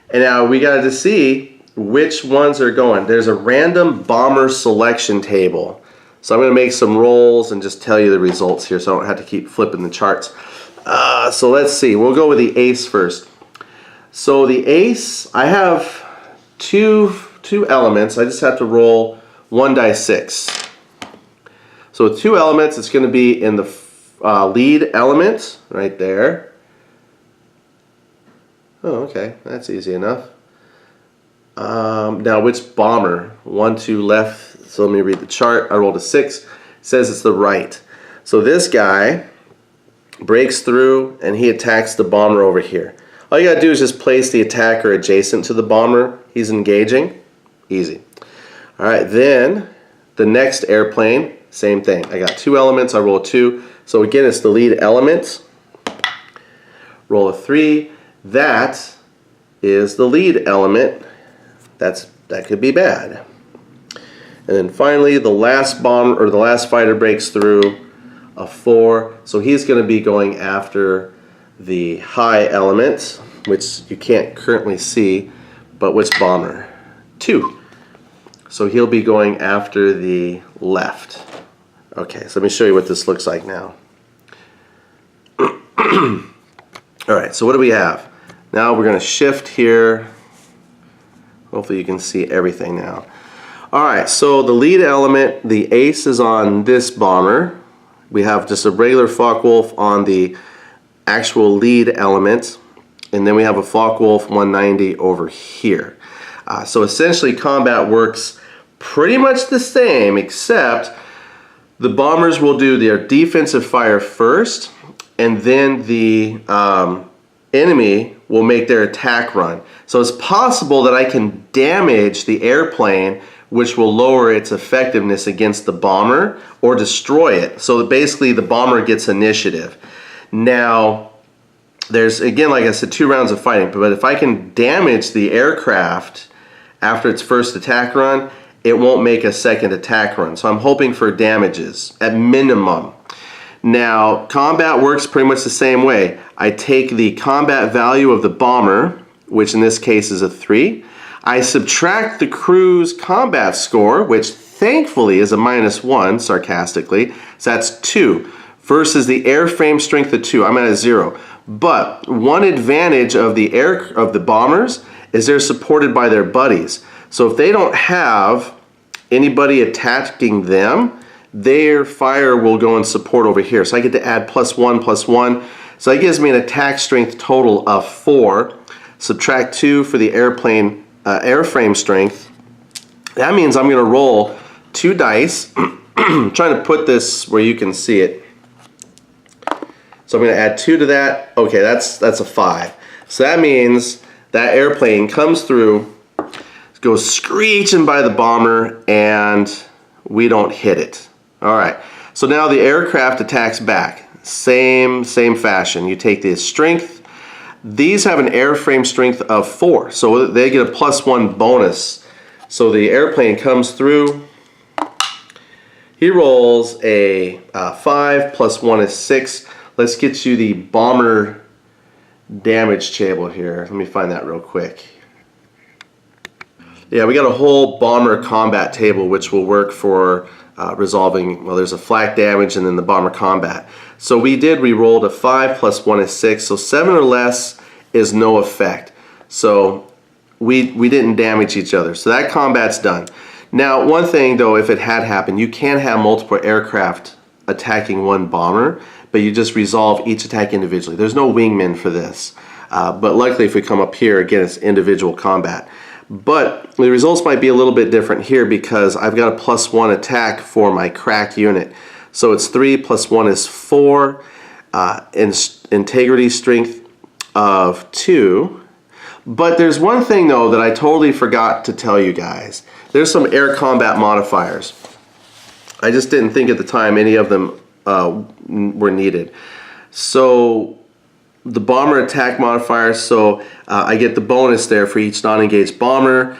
And now we got to see which ones are going. There's a random bomber selection table. So I'm going to make some rolls and just tell you the results here so I don't have to keep flipping the charts. So let's see. We'll go with the ace first. So the ace, I have two elements. I just have to roll 1 die 6. So with 2 elements, it's going to be in the lead element right there. Oh, okay. That's easy enough. Now, which bomber? 1, 2 left. So let me read the chart. I rolled a 6. It says it's the right. So this guy breaks through and he attacks the bomber over here. All you gotta do is just place the attacker adjacent to the bomber. He's engaging. Easy. All right, then the next airplane, same thing. I got 2 elements. I roll a 2. So again, it's the lead element. Roll a 3. That is the lead element. That could be bad. And then finally, the last bomb or the last fighter breaks through, a 4. So he's going to be going after the high element, which you can't currently see, but which bomber? 2. So he'll be going after the left. Okay, so let me show you what this looks like now. All right, so what do we have? Now we're going to shift here. Hopefully you can see everything now. All right, so the lead element, the ace is on this bomber. We have just a regular Focke-Wulf on the actual lead element, and then we have a Focke-Wulf 190 over here. So essentially combat works pretty much the same, except the bombers will do their defensive fire first, and then the enemy will make their attack run. So it's possible that I can damage the airplane, which will lower its effectiveness against the bomber or destroy it. So basically the bomber gets initiative. Now, there's, again, like I said, 2 rounds of fighting, but if I can damage the aircraft after its first attack run, it won't make a second attack run. So I'm hoping for damages at minimum. Now, combat works pretty much the same way. I take the combat value of the bomber, which in this case is a 3. I subtract the crew's combat score, which thankfully is a -1, sarcastically. So that's 2. Versus the airframe strength of 2. I'm at a 0. But one advantage of the bombers is they're supported by their buddies. So if they don't have anybody attacking them, their fire will go and support over here. So I get to add +1, +1. So that gives me an attack strength total of 4. Subtract 2 for the airplane airframe strength. That means I'm going to roll 2 dice. I'm trying to put this where you can see it. So I'm going to add 2 to that. Okay, that's a 5. So that means that airplane comes through, goes screeching by the bomber, and we don't hit it. All right. So now the aircraft attacks back. Same fashion. You take the strength. These have an airframe strength of 4, so they get a +1 bonus. So the airplane comes through. He rolls a 5, +1 is 6. Let's get you the bomber damage table here. Let me find that real quick. Yeah, we got a whole bomber combat table which will work for resolving, well, there's a flak damage and then the bomber combat. So we rolled a 5 +1 is 6, so 7 or less is no effect. So we didn't damage each other. So that combat's done. Now, one thing though, if it had happened, you can have multiple aircraft attacking one bomber, but you just resolve each attack individually. There's no wingman for this. But luckily, if we come up here, again, it's individual combat. But the results might be a little bit different here because I've got a +1 attack for my crack unit. So it's 3 + 1 is 4, integrity strength of 2. But there's one thing though that I totally forgot to tell you guys. There's some air combat modifiers. I just didn't think at the time any of them were needed. So the bomber attack modifier, so I get the bonus there for each non-engaged bomber.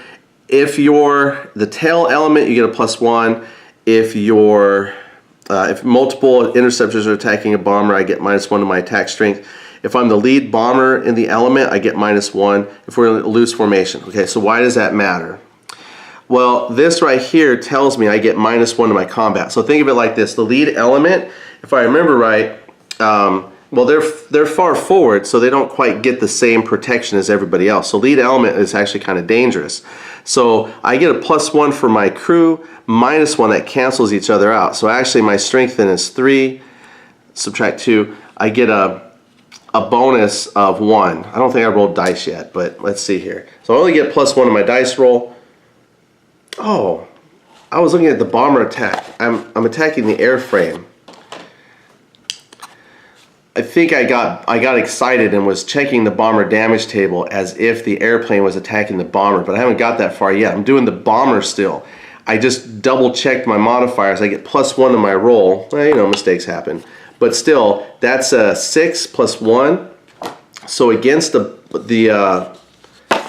If you're the tail element, you get a +1. If multiple interceptors are attacking a bomber, I get -1 to my attack strength. If I'm the lead bomber in the element, I get -1 if we're in a loose formation. Okay, so why does that matter? Well, this right here tells me I get -1 to my combat. So think of it like this. The lead element, if I remember right, well, they're far forward, so they don't quite get the same protection as everybody else. So lead element is actually kind of dangerous. So I get a +1 for my crew, -1 that cancels each other out. So actually my strength then is 3, subtract 2. I get a bonus of 1. I don't think I rolled dice yet, but let's see here. So I only get +1 on my dice roll. Oh, I was looking at the bomber attack. I'm attacking the airframe. I think I got excited and was checking the bomber damage table as if the airplane was attacking the bomber, but I haven't got that far yet. I'm doing the bomber still. I just double checked my modifiers. I get +1 to my roll. Well, you know, mistakes happen. But still, that's a 6 + 1. So against the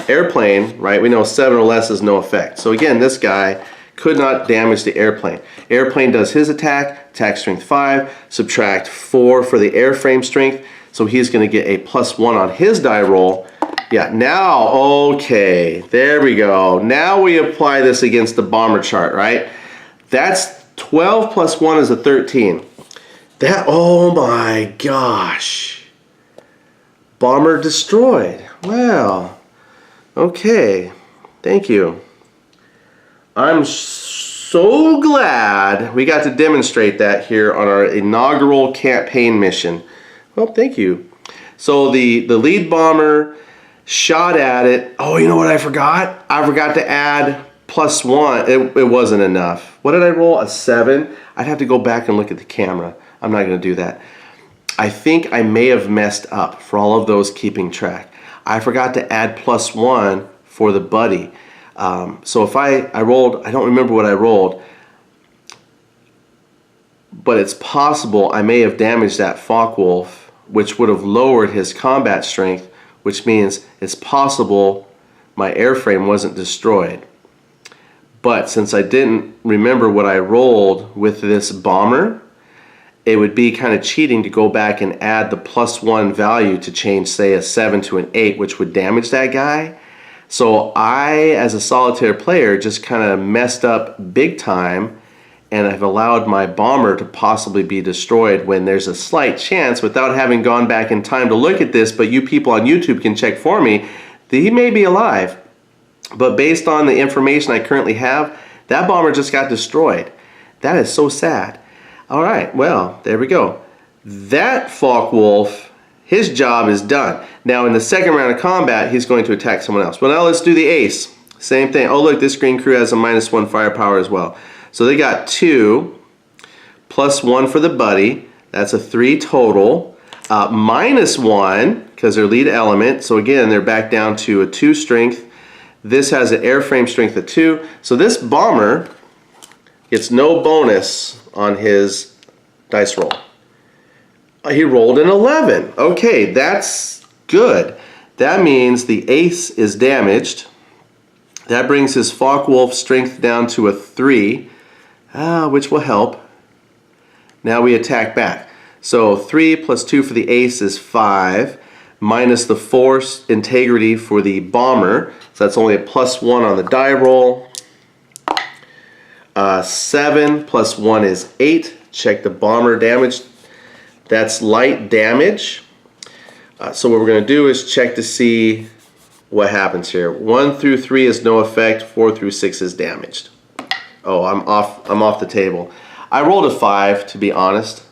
airplane, right, we know 7 or less is no effect. So again, this guy could not damage the airplane. Airplane does his attack strength 5, subtract 4 for the airframe strength, so he's going to get a +1 on his die roll. Yeah, now, okay, there we go. Now we apply this against the bomber chart, right? That's 12 + 1 is a 13. That, oh my gosh. Bomber destroyed. Wow. Okay, thank you. I'm so glad we got to demonstrate that here on our inaugural campaign mission. Well, thank you. So the lead bomber shot at it. Oh, you know what I forgot? I forgot to add +1. It wasn't enough. What did I roll? A 7? I'd have to go back and look at the camera. I'm not going to do that. I think I may have messed up for all of those keeping track. I forgot to add +1 for the buddy. So if I rolled, I don't remember what I rolled, but it's possible I may have damaged that Focke-Wulf, which would have lowered his combat strength, which means it's possible my airframe wasn't destroyed. But since I didn't remember what I rolled with this bomber, it would be kind of cheating to go back and add the +1 value to change, say, a 7 to an 8, which would damage that guy. So I, as a solitaire player, just kind of messed up big time, and I've allowed my bomber to possibly be destroyed when there's a slight chance, without having gone back in time to look at this, but you people on YouTube can check for me, that he may be alive. But based on the information I currently have, that bomber just got destroyed. That is so sad. All right, well, there we go. That Focke-Wulf, his job is done. Now in the second round of combat, he's going to attack someone else. Well, now let's do the ace. Same thing. Oh look, this green crew has a -1 firepower as well. So they got 2, +1 for the buddy. That's a 3 total. -1, because they're lead element. So again, they're back down to a 2 strength. This has an airframe strength of 2. So this bomber gets no bonus on his dice roll. He rolled an 11. Okay, that's good. That means the ace is damaged. That brings his Focke-Wulf strength down to a 3, which will help. Now we attack back. So 3 + 2 for the ace is 5, minus the 4 integrity for the bomber. So that's only a +1 on the die roll. 7 + 1 is 8. Check the bomber damage. That's light damage. So what we're going to do is check to see what happens here. 1 through 3 is no effect. 4 through 6 is damaged. Oh, I'm off the table. I rolled a 5, to be honest,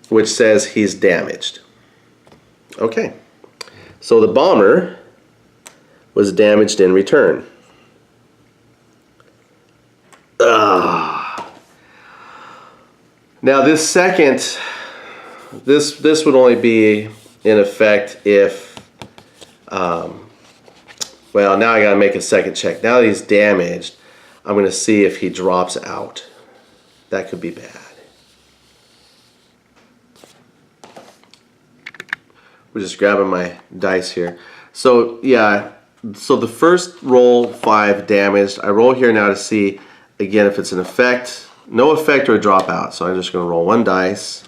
which says he's damaged. Okay. So the bomber was damaged in return. Ugh. Now this second, this would only be in effect if, well, now I gotta make a second check. Now that he's damaged, I'm gonna see if he drops out. That could be bad. We're just grabbing my dice here. So yeah, so the first roll 5 damaged. I roll here now to see again if it's an effect, no effect or a dropout. So I'm just going to roll 1 dice.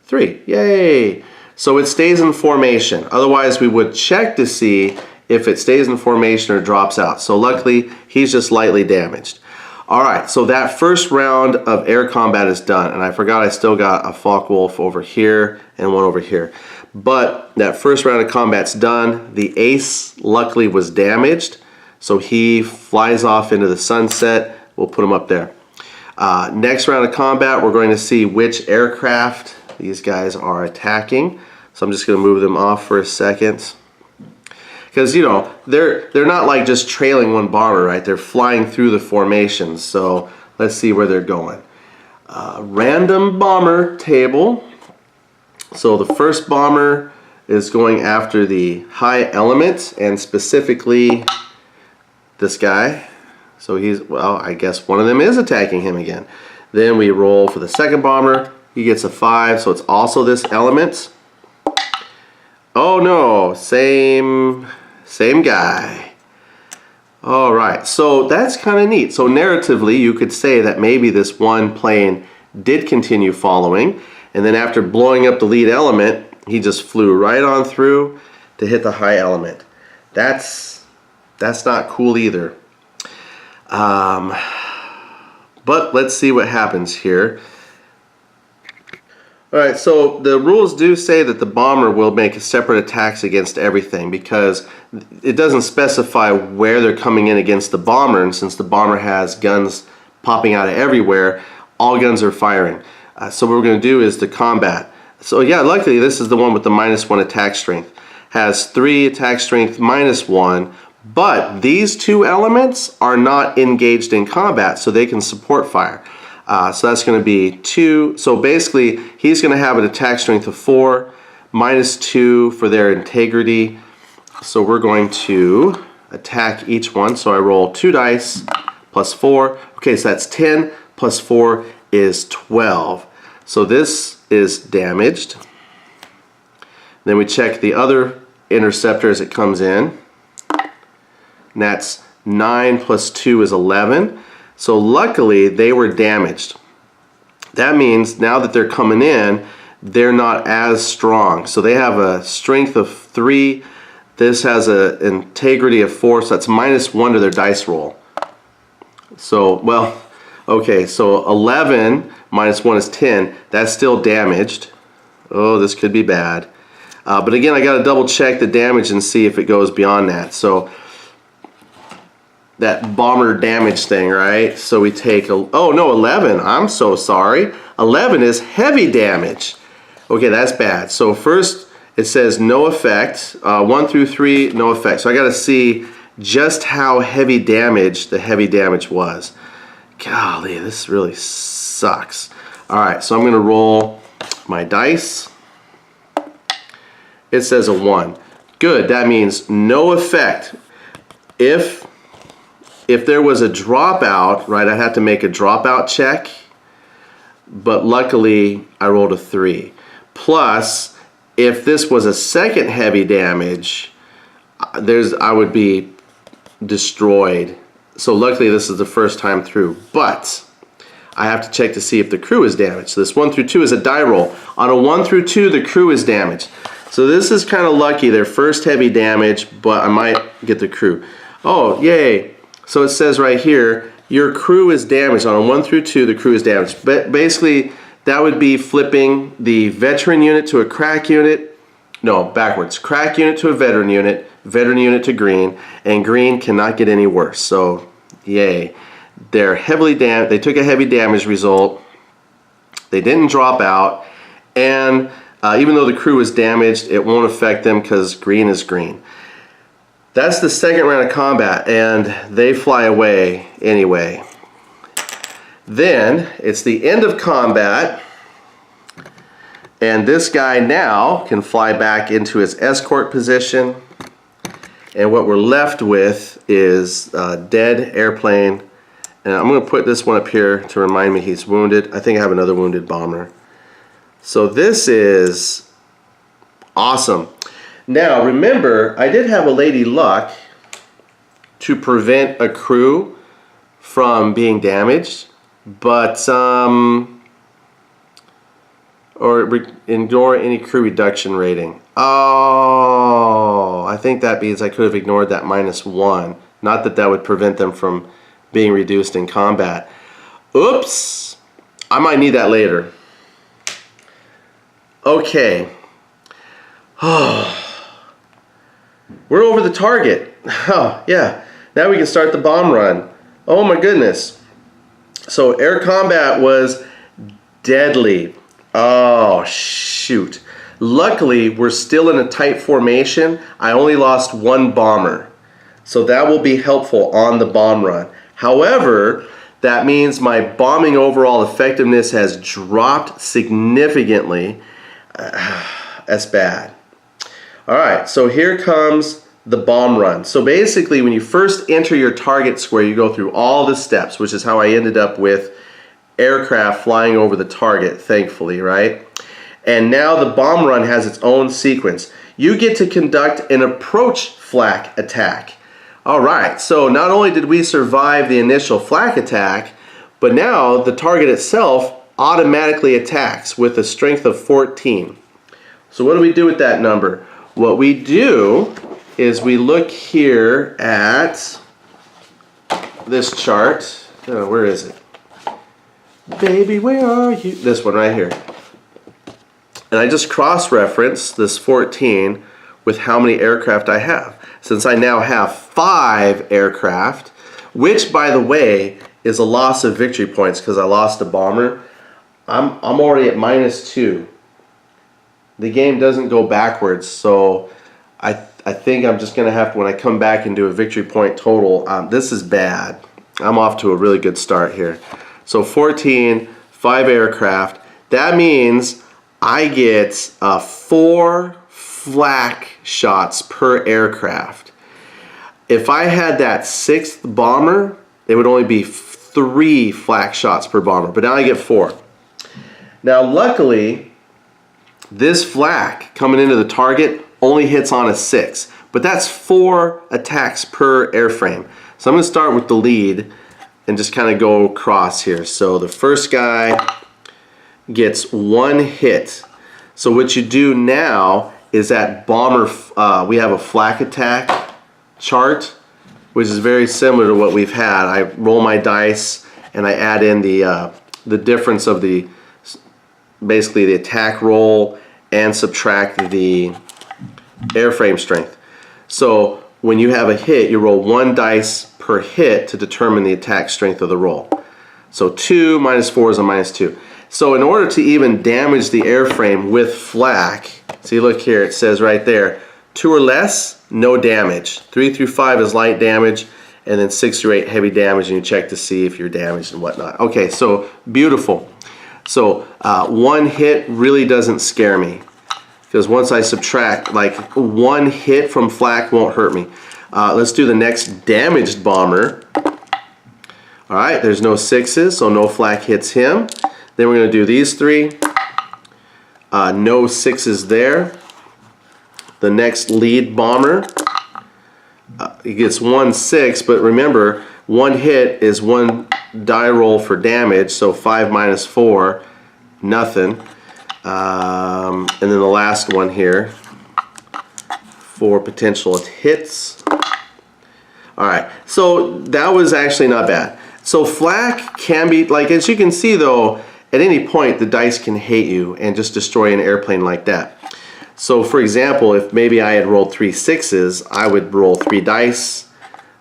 3, yay! So it stays in formation. Otherwise we would check to see if it stays in formation or drops out. So luckily he's just lightly damaged. All right, so that first round of air combat is done, and I forgot I still got a Focke-Wulf over here and one over here. But that first round of combat's done. The ace luckily was damaged, so he flies off into the sunset. We'll put him up there. Next round of combat, we're going to see which aircraft these guys are attacking. So I'm just going to move them off for a second. Because, you know, they're not like just trailing one bomber, right? They're flying through the formations. So let's see where they're going. Random bomber table. So the first bomber is going after the high element, and specifically this guy. So he's, well, I guess one of them is attacking him again. Then we roll for the second bomber. He gets a 5, so it's also this element. Oh no, same guy. All right, so that's kind of neat. So narratively, you could say that maybe this one plane did continue following, and then after blowing up the lead element, he just flew right on through to hit the high element. That's not cool either. But let's see what happens here. Alright, so the rules do say that the bomber will make separate attacks against everything, because it doesn't specify where they're coming in against the bomber, and since the bomber has guns popping out of everywhere, all guns are firing. So what we're going to do is the combat. So yeah, luckily this is the one with the -1 attack strength. Has 3 attack strength -1, but these 2 elements are not engaged in combat, so they can support fire. So that's going to be 2. So basically, he's going to have an attack strength of 4, -2 for their integrity. So we're going to attack each one. So I roll 2 dice plus 4. Okay, so that's 10 plus 4 is 12. So this is damaged. Then we check the other interceptor as it comes in. And that's 9 plus 2 is 11. So luckily they were damaged. That means now that they're coming in, they're not as strong. So they have a strength of 3. This has an integrity of 4, so that's -1 to their dice roll. So, well, okay, so 11 -1 is 10. That's still damaged. Oh, this could be bad. But again, I got to double check the damage and see if it goes beyond that. So that bomber damage thing, right? So we take, oh no, 11, I'm so sorry. 11 is heavy damage. Okay, that's bad. So first it says no effect, 1 through 3, no effect. So I gotta see just how heavy damage the heavy damage was. Golly, this really sucks. All right, so I'm gonna roll my dice. It says a 1. Good, that means no effect. If there was a dropout, right, I'd have to make a dropout check, but luckily I rolled a 3. Plus, if this was a second heavy damage, I would be destroyed. So luckily this is the first time through, but I have to check to see if the crew is damaged. So this 1 through 2 is a die roll. On a 1 through 2, the crew is damaged. So this is kind of lucky, their first heavy damage, but I might get the crew. Oh, yay. So it says right here, your crew is damaged. On a 1 through 2, the crew is damaged. But basically, that would be flipping the veteran unit to a crack unit. No, backwards. Crack unit to a veteran unit to green, and green cannot get any worse. So, yay. They're heavily damaged. They took a heavy damage result. They didn't drop out, and even though the crew was damaged, it won't affect them because green is green. That's the second round of combat, and they fly away anyway. Then it's the end of combat, and this guy now can fly back into his escort position, and what we're left with is a dead airplane. And I'm going to put this one up here to remind me he's wounded. I think I have another wounded bomber. So this is awesome. Now remember, I did have a Lady Luck to prevent a crew from being damaged, but or ignore any crew reduction rating. Oh, I think that means I could have ignored that -1. Not that that would prevent them from being reduced in combat. Oops, I might need that later. Okay. We're over the target. Oh, yeah. Now we can start the bomb run. Oh my goodness. So air combat was deadly. Oh, shoot. Luckily, we're still in a tight formation. I only lost 1 bomber. So that will be helpful on the bomb run. However, that means my bombing overall effectiveness has dropped significantly. That's bad. All right, so here comes the bomb run. So basically, when you first enter your target square, you go through all the steps, which is how I ended up with aircraft flying over the target, thankfully, right? And now the bomb run has its own sequence. You get to conduct an approach flak attack. All right, so not only did we survive the initial flak attack, but now the target itself automatically attacks with a strength of 14. So what do we do with that number? What we do is we look here at this chart. Oh, where is it? Baby, where are you? This one right here. And I just cross-reference this 14 with how many aircraft I have. Since I now have 5 aircraft, which, by the way, is a loss of victory points because I lost a bomber, I'm already at -2. The game doesn't go backwards, so I think I'm just going to have to, when I come back and do a victory point total, this is bad. I'm off to a really good start here. So 14, 5 aircraft. That means I get 4 flak shots per aircraft. If I had that 6th bomber, it would only be 3 flak shots per bomber, but now I get 4. Now luckily, this flak coming into the target only hits on a 6, but that's 4 attacks per airframe. So I'm going to start with the lead and just kind of go across here. So the first guy gets 1 hit. So what you do now is that bomber, we have a flak attack chart, which is very similar to what we've had. I roll my dice and I add in the difference of basically the attack roll and subtract the airframe strength. So when you have a hit, you roll 1 dice per hit to determine the attack strength of the roll. So 2 minus 4 is a -2. So in order to even damage the airframe with flak, see, look here, it says right there, 2 or less, no damage. 3 through 5 is light damage, and then 6 through 8 heavy damage, and you check to see if you're damaged and whatnot. Okay, so beautiful. So 1 hit really doesn't scare me, because once I subtract, like 1 hit from flak won't hurt me. Let's do the next damaged bomber. All right, there's no 6s, so no flak hits him. Then we're going to do these 3. No 6s there. The next lead bomber, he gets 1 6, but remember, 1 hit is 1 die roll for damage, so 5 minus 4, nothing. And then the last one here, 4 potential hits. Alright, so that was actually not bad. So flak can be, like, as you can see though, at any point the dice can hate you and just destroy an airplane like that. So for example, if maybe I had rolled 3 6s, I would roll 3 dice,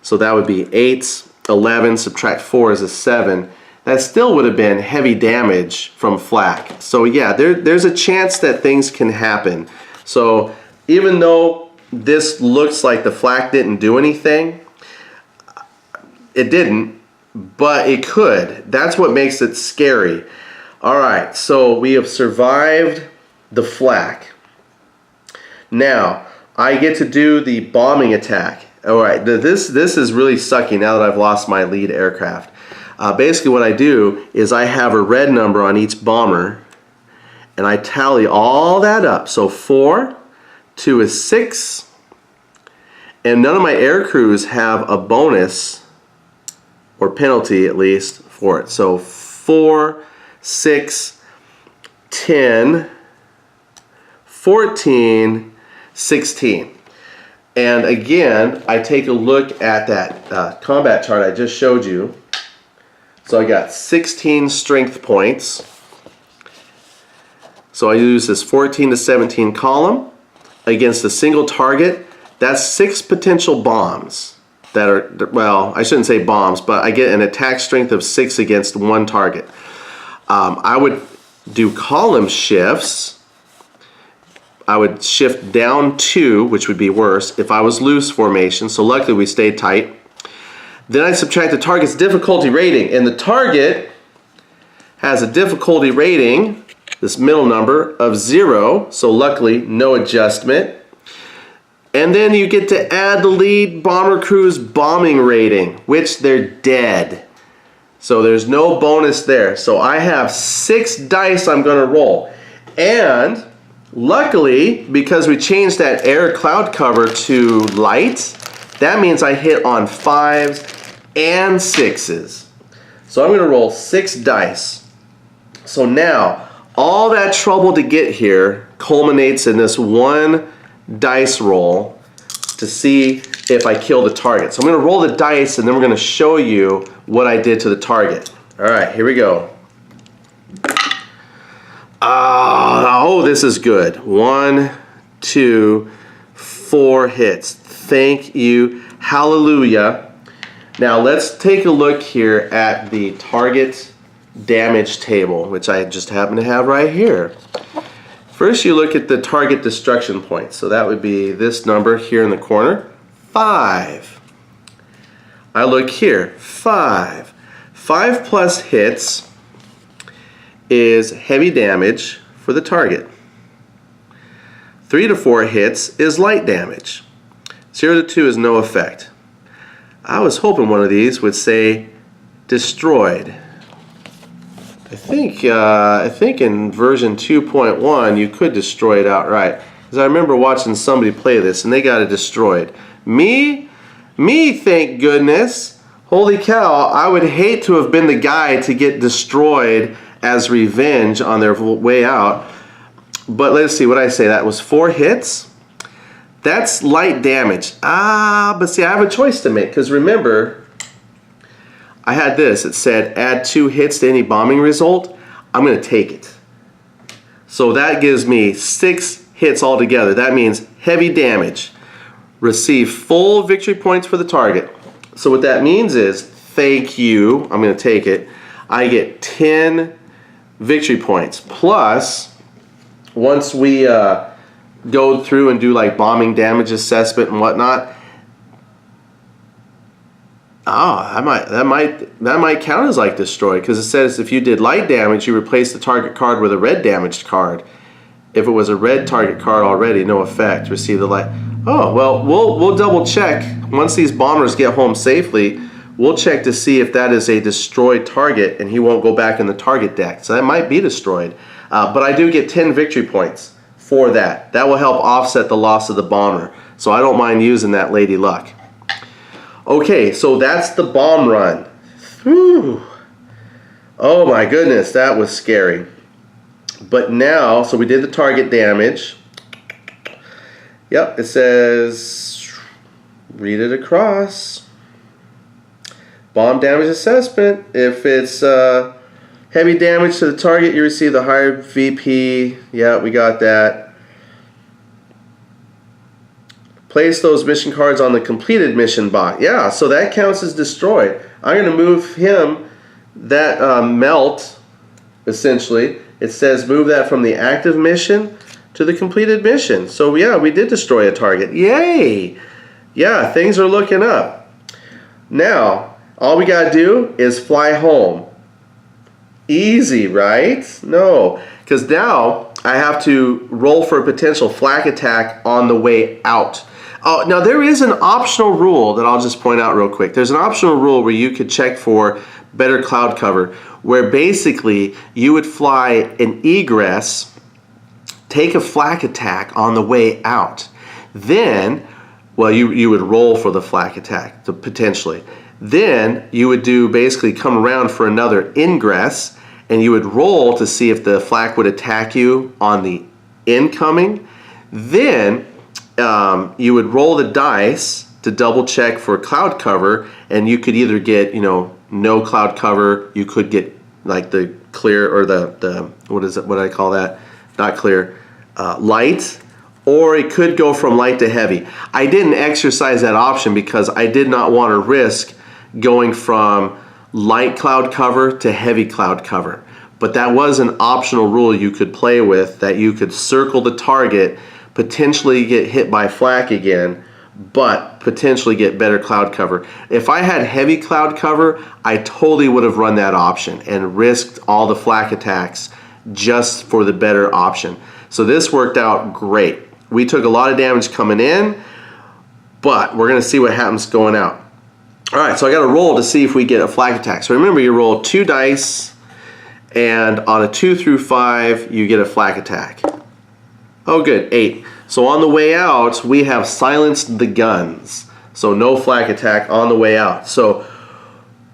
so that would be 8, 11, subtract 4 is a 7. That still would have been heavy damage from flak. So yeah, there's a chance that things can happen. So even though this looks like the flak didn't do anything, it didn't, but it could. That's what makes it scary. Alright, so we have survived the flak. Now, I get to do the bombing attack. Alright, this is really sucky now that I've lost my lead aircraft. Basically what I do is I have a red number on each bomber and I tally all that up. So 4, 2 is 6, and none of my air crews have a bonus or penalty at least for it. So 4, 6, 10, 14, 16. And again, I take a look at that combat chart I just showed you. So I got 16 strength points. So I use this 14 to 17 column against a single target. That's 6 potential bombs that are, well, I shouldn't say bombs, but I get an attack strength of 6 against 1 target. I would do column shifts. I would shift down 2, which would be worse if I was loose formation. So luckily we stayed tight. Then I subtract the target's difficulty rating, and the target has a difficulty rating, this middle number, of 0, so luckily no adjustment. And then you get to add the lead bomber crew's bombing rating, which they're dead. So there's no bonus there. So I have 6 dice I'm going to roll. And luckily, because we changed that air cloud cover to light, that means I hit on 5s and 6s. So I'm going to roll 6 dice. So now, all that trouble to get here culminates in this 1 dice roll to see if I kill the target. So I'm going to roll the dice and then we're going to show you what I did to the target. Alright, here we go. Oh, this is good. 1, 2, 4 hits. Thank you. Hallelujah. Now let's take a look here at the target damage table, which I just happen to have right here. First you look at the target destruction points. So that would be this number here in the corner, 5. I look here, 5. 5 plus hits is heavy damage for the target. 3 to 4 hits is light damage. 0 to 2 is no effect. I was hoping one of these would say destroyed. I think in version 2.1 you could destroy it outright. Because I remember watching somebody play this and they got it destroyed. Me, thank goodness. Holy cow, I would hate to have been the guy to get destroyed as revenge on their way out. But let's see what I say. That was 4 hits. That's light damage. But see, I have a choice to make. Because remember, I had this. It said add 2 hits to any bombing result. I'm going to take it. So that gives me 6 hits altogether. That means heavy damage. Receive full victory points for the target. So what that means is, thank you. I'm going to take it. I get 10 victory points. Plus, once we go through and do like bombing damage assessment and whatnot, that might count as like destroyed, because it says if you did light damage, you replace the target card with a red damaged card. If it was a red target card already, no effect. Receive the light. Oh well, we'll double check once these bombers get home safely. We'll check to see if that is a destroyed target, and he won't go back in the target deck. So that might be destroyed. But I do get 10 victory points for that. That will help offset the loss of the bomber. So I don't mind using that Lady Luck. Okay, so that's the bomb run. Whew. Oh my goodness, that was scary. But now, so we did the target damage. Yep, it says, read it across. Bomb damage assessment. If it's heavy damage to the target, you receive the higher VP. Yeah, we got that. Place those mission cards on the completed mission bot. Yeah, so that counts as destroyed. I'm going to move him, that melt, essentially. It says move that from the active mission to the completed mission. So yeah, we did destroy a target. Yay! Yeah, things are looking up. Now, all we got to do is fly home. Easy, right? No, because now I have to roll for a potential flak attack on the way out. Now there is an optional rule that I'll just point out real quick. There's an optional rule where you could check for better cloud cover, where basically you would fly an egress, take a flak attack on the way out. Then, well, you would roll for the flak attack, potentially. Then you would do basically come around for another ingress, and you would roll to see if the flak would attack you on the incoming. Then you would roll the dice to double check for cloud cover, and you could either get, no cloud cover. You could get like the clear, or the what is it? What do I call that? Not clear, light, or it could go from light to heavy. I didn't exercise that option because I did not want to risk going from light cloud cover to heavy cloud cover. But that was an optional rule you could play with, that you could circle the target, potentially get hit by flak again, but potentially get better cloud cover. If I had heavy cloud cover, I totally would have run that option and risked all the flak attacks just for the better option. So this worked out great. We took a lot of damage coming in, but we're going to see what happens going out. All right, so I got to roll to see if we get a flak attack. So remember, you roll 2 dice, and on a 2 through 5, you get a flak attack. Oh, good, 8. So on the way out, we have silenced the guns. So no flak attack on the way out. So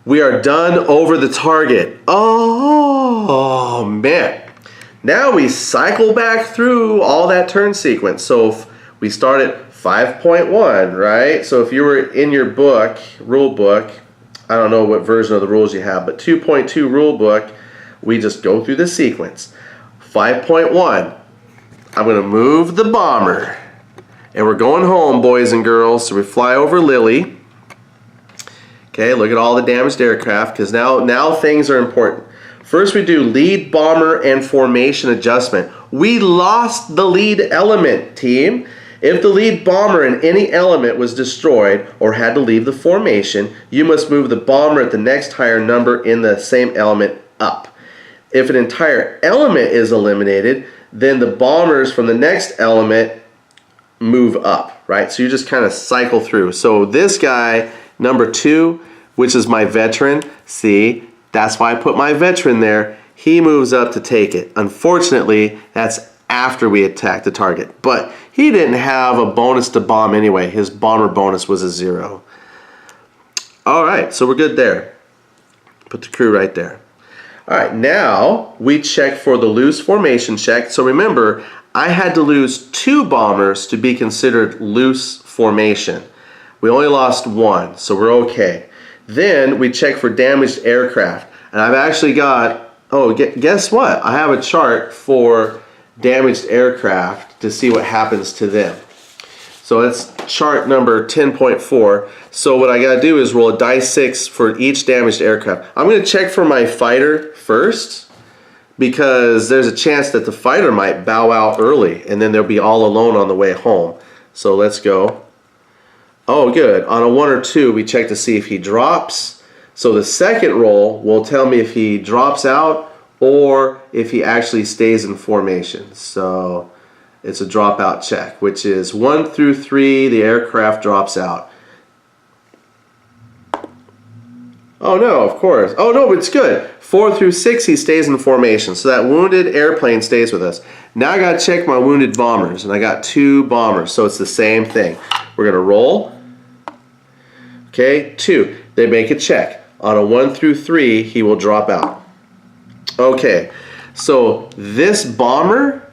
we are done over the target. Oh, man. Now we cycle back through all that turn sequence. So if we start at 5.1, right? So if you were in your book, rule book, I don't know what version of the rules you have, but 2.2 rule book, we just go through the sequence. 5.1, I'm going to move the bomber. And we're going home, boys and girls. So we fly over Lily. Okay, look at all the damaged aircraft, because now things are important. First we do lead bomber and formation adjustment. We lost the lead element, team. If the lead bomber in any element was destroyed or had to leave the formation, you must move the bomber at the next higher number in the same element up. If an entire element is eliminated, then the bombers from the next element move up, right? So you just kind of cycle through. So this guy, number 2, which is my veteran, see, that's why I put my veteran there. He moves up to take it. Unfortunately, that's after we attack the target. But he didn't have a bonus to bomb anyway. His bomber bonus was a 0. All right, so we're good there. Put the crew right there. All right, now we check for the loose formation check. So remember, I had to lose 2 bombers to be considered loose formation. We only lost 1, so we're okay. Then we check for damaged aircraft. And I've actually got, guess what? I have a chart for damaged aircraft to see what happens to them. So that's chart number 10.4. So what I got to do is roll a dice 6 for each damaged aircraft. I'm going to check for my fighter first, because there's a chance that the fighter might bow out early and then they'll be all alone on the way home. So let's go. Oh, good. On a 1 or 2, we check to see if he drops. So the second roll will tell me if he drops out or if he actually stays in formation. So it's a dropout check, which is 1 through 3, the aircraft drops out. Oh no, of course. Oh no, but it's good. 4 through 6, he stays in formation. So that wounded airplane stays with us. Now I gotta check my wounded bombers, and I got 2 bombers, so it's the same thing. We're gonna roll. Okay, 2. They make a check. On a 1 through 3, he will drop out. Okay, so this bomber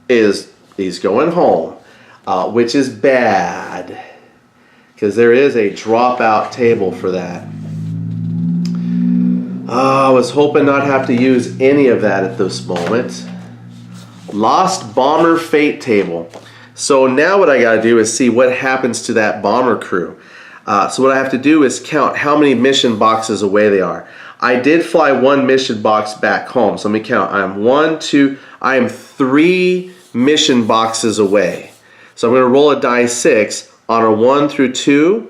he's going home, which is bad, because there is a dropout table for that. I was hoping not have to use any of that at this moment. Lost bomber fate table. So now what I got to do is see what happens to that bomber crew. So what I have to do is count how many mission boxes away they are. I did fly one mission box back home, so let me count. I am 3 mission boxes away. So I'm going to roll a die 6. On a 1 through 2,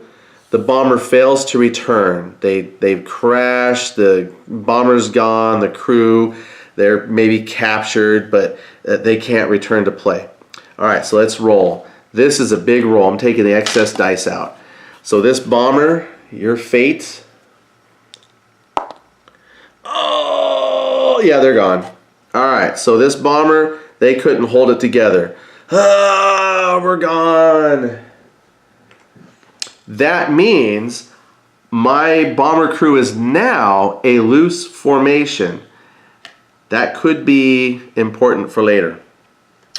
the bomber fails to return. They've crashed, the bomber's gone, the crew, they're maybe captured, but they can't return to play. All right, so let's roll. This is a big roll. I'm taking the excess dice out. So this bomber, your fate. Oh, yeah, they're gone. All right, so this bomber, they couldn't hold it together. Ah, we're gone. That means my bomber crew is now a loose formation. That could be important for later.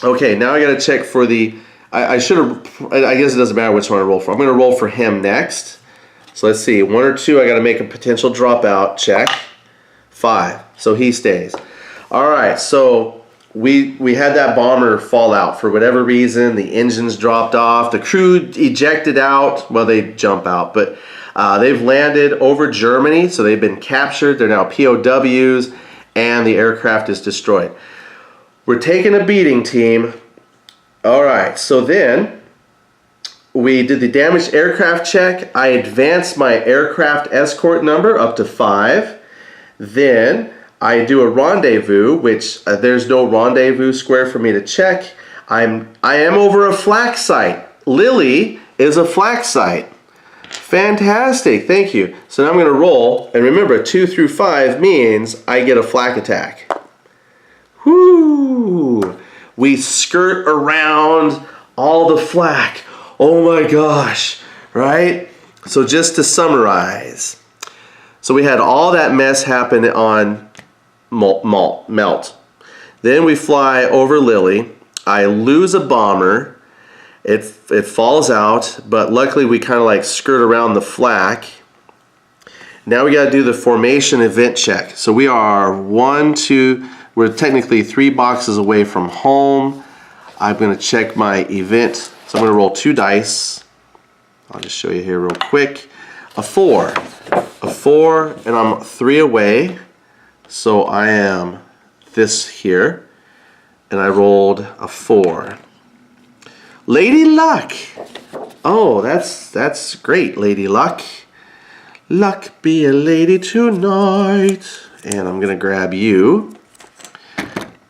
Okay, now I gotta check for the, I guess it doesn't matter which one I roll for. I'm gonna roll for him next. So let's see, 1 or 2, I gotta make a potential dropout, check. 5, so he stays. All right, so we had that bomber fall out for whatever reason. The engines dropped off, the crew ejected out. Well, they jump out, but they've landed over Germany, so they've been captured. They're now POWs, and the aircraft is destroyed. We're taking a beating, team. All right, so then we did the damaged aircraft check. I advanced my aircraft escort number up to 5. Then I do a rendezvous, which there's no rendezvous square for me to check. I am over a flak site. Lily is a flak site. Fantastic, thank you. So now I'm going to roll, and remember, 2 through 5 means I get a flak attack. Whoo! We skirt around all the flak. Oh my gosh, right? So just to summarize, so we had all that mess happen on Melt. Then we fly over Lily. I lose a bomber. It falls out, but luckily we kind of like skirt around the flak. Now we got to do the formation event check. So we are we're technically 3 boxes away from home. I'm going to check my event. So I'm going to roll 2 dice. I'll just show you here real quick. A 4, and I'm 3 away. So I am this here, and I rolled a 4. Lady Luck. Oh, that's great, Lady Luck. Luck be a lady tonight. And I'm gonna grab you.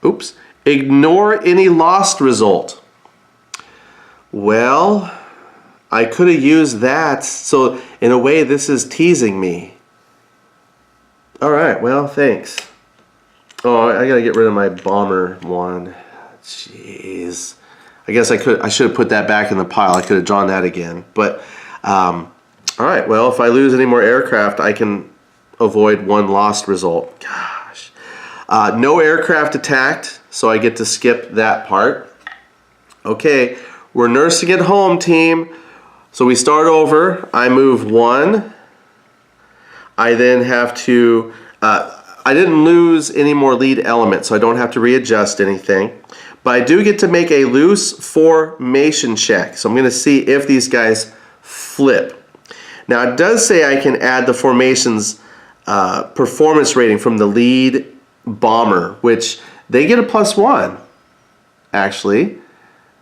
Oops. Ignore any lost result. Well, I could have used that. So in a way, this is teasing me. All right, well, thanks. Oh, I gotta get rid of my bomber one. Jeez. I guess I should have put that back in the pile. I could have drawn that again. But, all right, well, if I lose any more aircraft, I can avoid 1 lost result. Gosh. No aircraft attacked, so I get to skip that part. Okay, we're nursing it home, team. So we start over. I move 1. I then have to, I didn't lose any more lead elements, so I don't have to readjust anything. But I do get to make a loose formation check. So I'm going to see if these guys flip. Now it does say I can add the formation's performance rating from the lead bomber, which they get a +1, actually.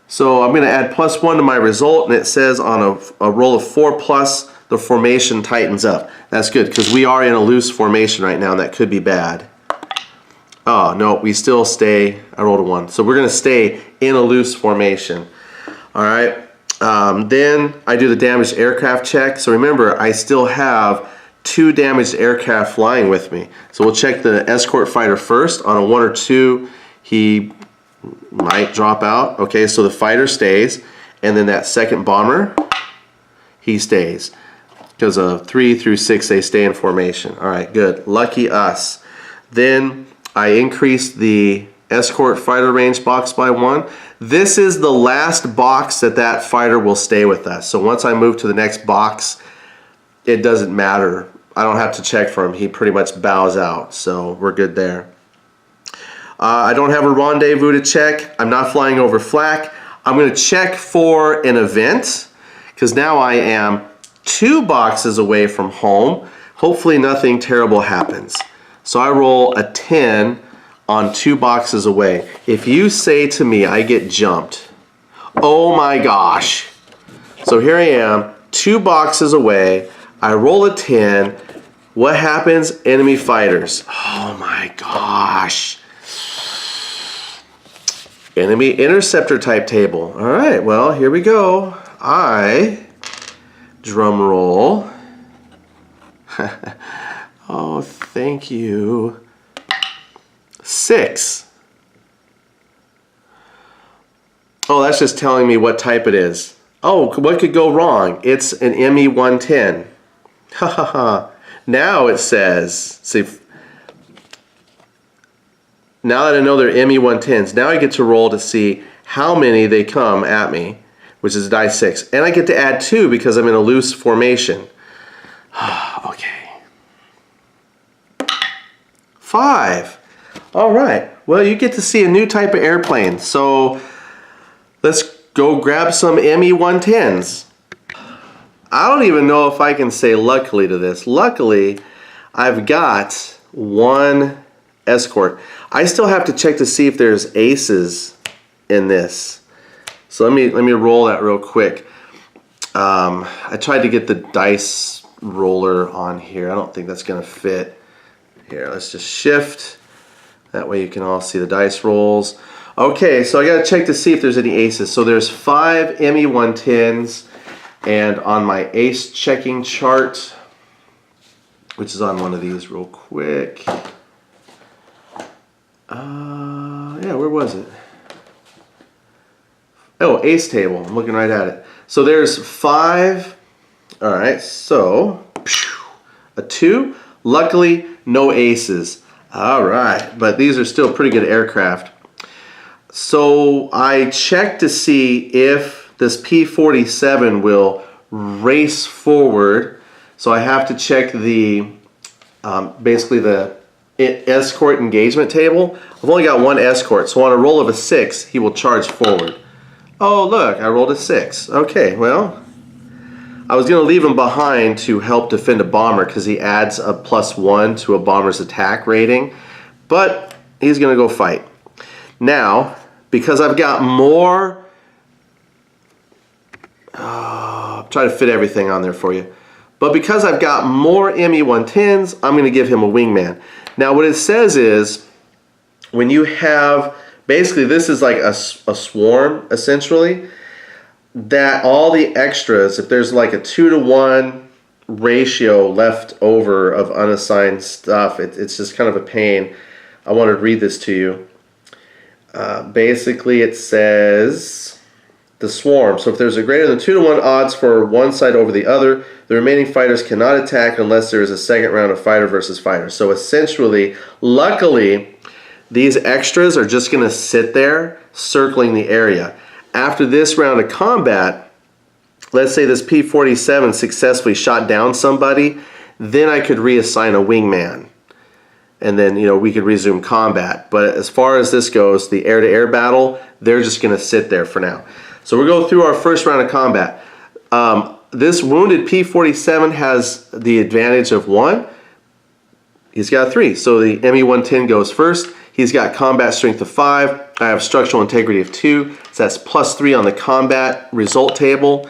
So I'm going to add +1 to my result, and it says on a roll of 4+, the formation tightens up. That's good, because we are in a loose formation right now, and that could be bad. Oh, no, we still stay. I rolled a 1. So we're going to stay in a loose formation. All right. Then I do the damaged aircraft check. So remember, I still have 2 damaged aircraft flying with me. So we'll check the escort fighter first. On a 1 or 2, he might drop out. Okay, so the fighter stays. And then that second bomber, he stays. Because of 3 through 6, they stay in formation. All right, good. Lucky us. Then I increased the escort fighter range box by 1. This is the last box that fighter will stay with us. So once I move to the next box, it doesn't matter. I don't have to check for him. He pretty much bows out. So we're good there. I don't have a rendezvous to check. I'm not flying over flak. I'm going to check for an event, because now I am 2 boxes away from home. Hopefully nothing terrible happens. So I roll a 10 on 2 boxes away. If you say to me, I get jumped, oh my gosh. So here I am, 2 boxes away. I roll a 10. What happens? Enemy fighters. Oh my gosh. Enemy interceptor type table. All right, well, here we go. Drum roll. Oh, thank you. 6. Oh, that's just telling me what type it is. Oh, what could go wrong? It's an ME110. Ha ha ha. Now it says, see, now that I know they're ME110s, now I get to roll to see how many they come at me, which is die 6. And I get to add 2 because I'm in a loose formation. Okay. 5. All right. Well, you get to see a new type of airplane. So let's go grab some ME110s. I don't even know if I can say luckily to this. Luckily, I've got 1 escort. I still have to check to see if there's aces in this. So let me roll that real quick. I tried to get the dice roller on here. I don't think that's gonna fit. Here, let's just shift. That way you can all see the dice rolls. Okay, so I gotta check to see if there's any aces. So there's 5 ME110s, and on my ace checking chart, which is on one of these real quick. Yeah, where was it? Oh, ace table. I'm looking right at it. So there's 5. All right, so a 2. Luckily, no aces. All right, but these are still pretty good aircraft. So I checked to see if this P-47 will race forward. So I have to check the basically the escort engagement table. I've only got 1 escort, so on a roll of a 6, he will charge forward. Oh look, I rolled a 6. Okay, well, I was going to leave him behind to help defend a bomber because he adds a +1 to a bomber's attack rating, but he's going to go fight. Now, because I've got more, try to fit everything on there for you. But because I've got more ME110s, I'm going to give him a wingman. Now what it says is, when you have, basically this is like a swarm essentially, that all the extras, if there's like a 2-to-1 ratio left over of unassigned stuff, it's just kind of a pain. I want to read this to you. Basically it says, the swarm. So if there's a greater than 2-to-1 odds for one side over the other, the remaining fighters cannot attack unless there is a second round of fighter versus fighter. So essentially, luckily, these extras are just going to sit there circling the area. After this round of combat, let's say this P-47 successfully shot down somebody, then I could reassign a wingman. And then, you know, we could resume combat. But as far as this goes, the air-to-air battle, they're just going to sit there for now. So we'll go through our first round of combat. This wounded P-47 has the advantage of 1. He's got 3. So the ME-110 goes first. He's got combat strength of 5. I have structural integrity of 2. So that's +3 on the combat result table.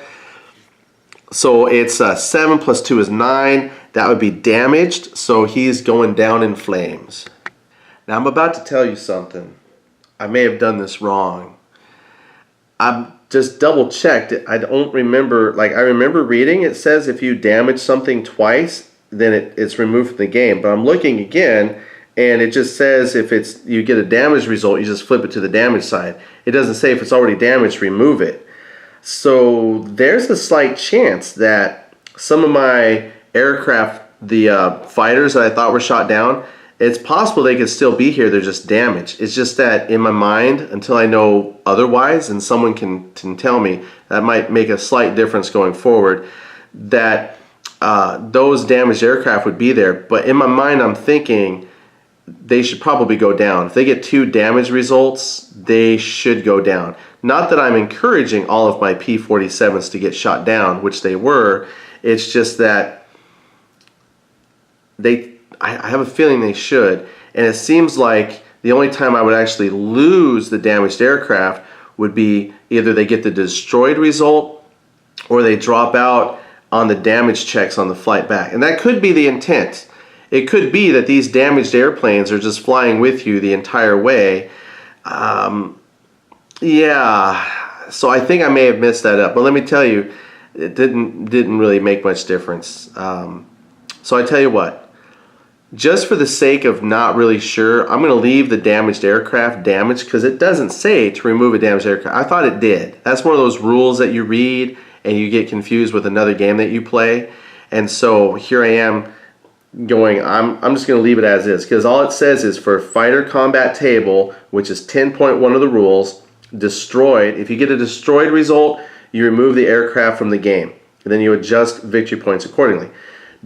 So it's 7 + 2 is 9. That would be damaged. So he's going down in flames. Now I'm about to tell you something. I may have done this wrong. I'm just double checked. I don't remember, like I remember reading it says if you damage something twice, then it's removed from the game. But I'm looking again and it just says if you get a damage result, you just flip it to the damage side. It doesn't say if it's already damaged, remove it. So there's a slight chance that some of my aircraft, the fighters that I thought were shot down, it's possible they could still be here, they're just damaged. It's just that in my mind, until I know otherwise, and someone can tell me, that might make a slight difference going forward, that those damaged aircraft would be there. But in my mind, I'm thinking they should probably go down. If they get 2 damage results, they should go down. Not that I'm encouraging all of my P-47s to get shot down, which they were. It's just that I have a feeling they should, and it seems like the only time I would actually lose the damaged aircraft would be either they get the destroyed result or they drop out on the damage checks on the flight back. And that could be the intent. It could be that these damaged airplanes are just flying with you the entire way. Yeah, so I think I may have messed that up. But let me tell you, it didn't really make much difference. So I tell you what, just for the sake of not really sure, I'm going to leave the damaged aircraft damaged because it doesn't say to remove a damaged aircraft. I thought it did. That's one of those rules that you read and you get confused with another game that you play. And so here I am going, I'm just going to leave it as is, because all it says is for fighter combat table, which is 10.1 of the rules, destroyed. If you get a destroyed result, you remove the aircraft from the game, and then you adjust victory points accordingly.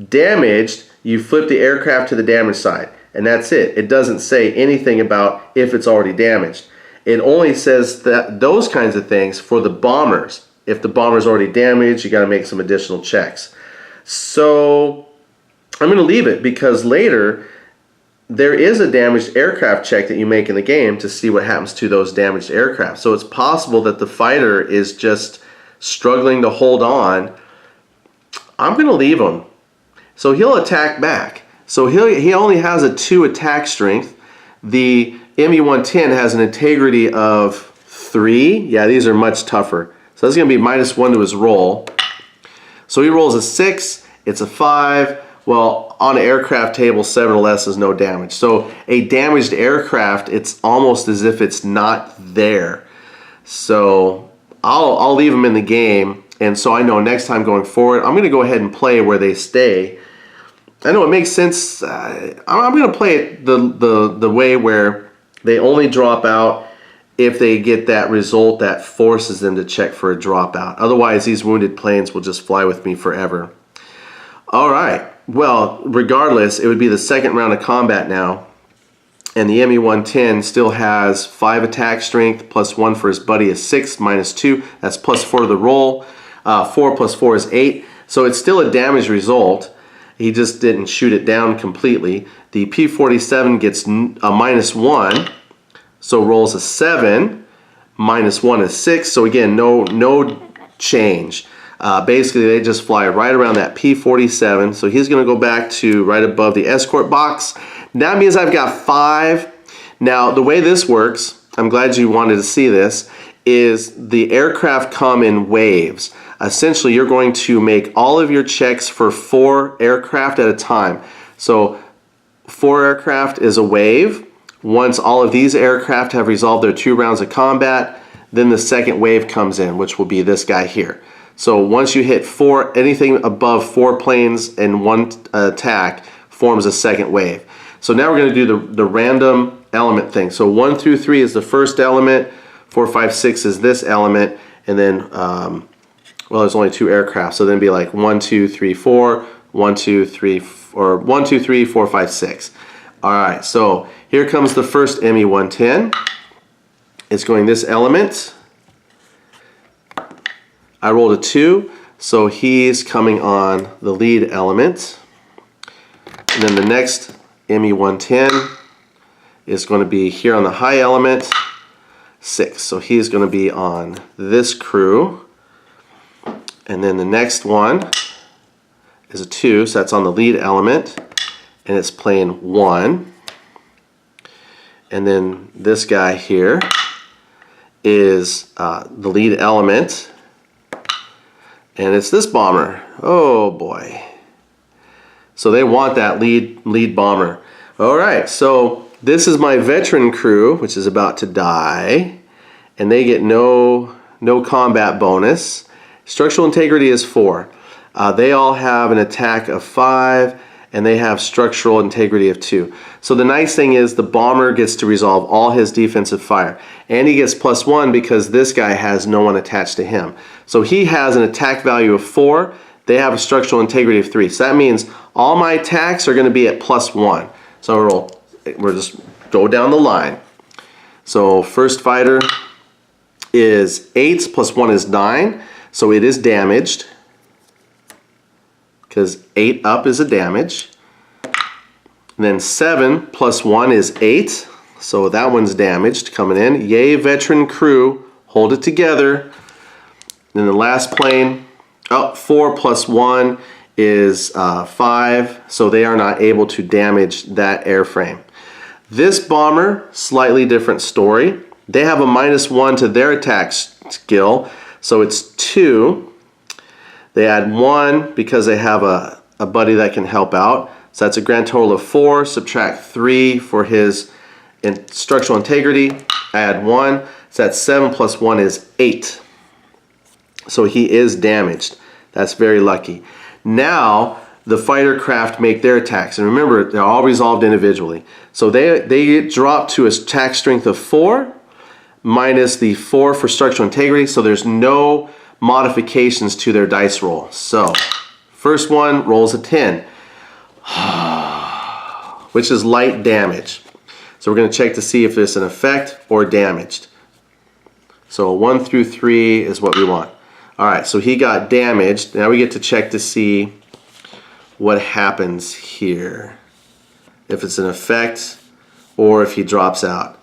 Damaged, you flip the aircraft to the damaged side, and that's it. It doesn't say anything about if it's already damaged. It only says that those kinds of things for the bombers. If the bomber's already damaged, you got to make some additional checks. So I'm going to leave it because later there is a damaged aircraft check that you make in the game to see what happens to those damaged aircraft. So it's possible that the fighter is just struggling to hold on. I'm going to leave him. So he'll attack back. So he only has a 2 attack strength. The ME-110 has an integrity of 3. Yeah, these are much tougher. So that's going to be -1 to his roll. So he rolls a 6. It's a 5. Well, on an aircraft table, 7 or less is no damage. So a damaged aircraft, it's almost as if it's not there. So I'll leave them in the game. And so I know next time going forward, I'm going to go ahead and play where they stay. I know it makes sense. I'm going to play it the way where they only drop out if they get that result that forces them to check for a dropout. Otherwise, these wounded planes will just fly with me forever. All right. Well, regardless, it would be the second round of combat now. And the ME-110 still has 5 attack strength, +1 for his buddy is 6, -2. That's +4 to the roll. 4 + 4 is 8. So it's still a damage result. He just didn't shoot it down completely. The P-47 gets a -1. So rolls a 7, -1 is 6. So again, no change. Basically, they just fly right around that P-47. So he's going to go back to right above the escort box. That means I've got 5. Now, the way this works, I'm glad you wanted to see this, is the aircraft come in waves. Essentially, you're going to make all of your checks for 4 aircraft at a time. So 4 aircraft is a wave. Once all of these aircraft have resolved their 2 rounds of combat, then the second wave comes in, which will be this guy here. So once you hit 4, anything above 4 planes in 1 attack forms a second wave. So now we're going to do the random element thing. So 1 through 3 is the first element, 4, 5, 6 is this element, and then, well, there's only 2 aircraft, so then it'd be like 1, 2, 3, 4, 1, 2, 3, or 1, 2, 3, 4, 5, 6. All right, so here comes the first ME-110. It's going this element. I rolled a 2, so he's coming on the lead element. And then the next ME-110 is going to be here on the high element, 6. So he's going to be on this crew. And then the next one is a 2, so that's on the lead element, and it's playing 1. And then this guy here is the lead element, and it's this bomber. Oh boy. So they want that lead bomber. All right, so this is my veteran crew, which is about to die, and they get no combat bonus. Structural integrity is 4. They all have an attack of 5, and they have structural integrity of 2. So the nice thing is the bomber gets to resolve all his defensive fire. And he gets +1 because this guy has no one attached to him. So he has an attack value of 4. They have a structural integrity of 3. So that means all my attacks are going to be at +1. So we'll just go down the line. So first fighter is 8, +1 is 9. So it is damaged. because 8 up is a damage. And then 7 plus 1 is 8, so that one's damaged coming in. Yay, veteran crew, hold it together. Then the last plane, 4 plus 1 is 5, so they are not able to damage that airframe. This bomber, slightly different story. They have a -1 to their attack skill, so it's 2. They add 1 because they have a buddy that can help out. So that's a grand total of 4. Subtract 3 for his structural integrity. Add 1. So that's 7 plus 1 is 8. So he is damaged. That's very lucky. Now the fighter craft make their attacks. And remember, they're all resolved individually. So they drop to an attack strength of 4 minus the 4 for structural integrity. So there's no modifications to their dice roll. So first one rolls a 10. Which is light damage. So we're going to check to see if it's an effect or damaged. So 1 through 3 is what we want. Alright, so he got damaged. Now we get to check to see what happens here. If it's an effect or if he drops out.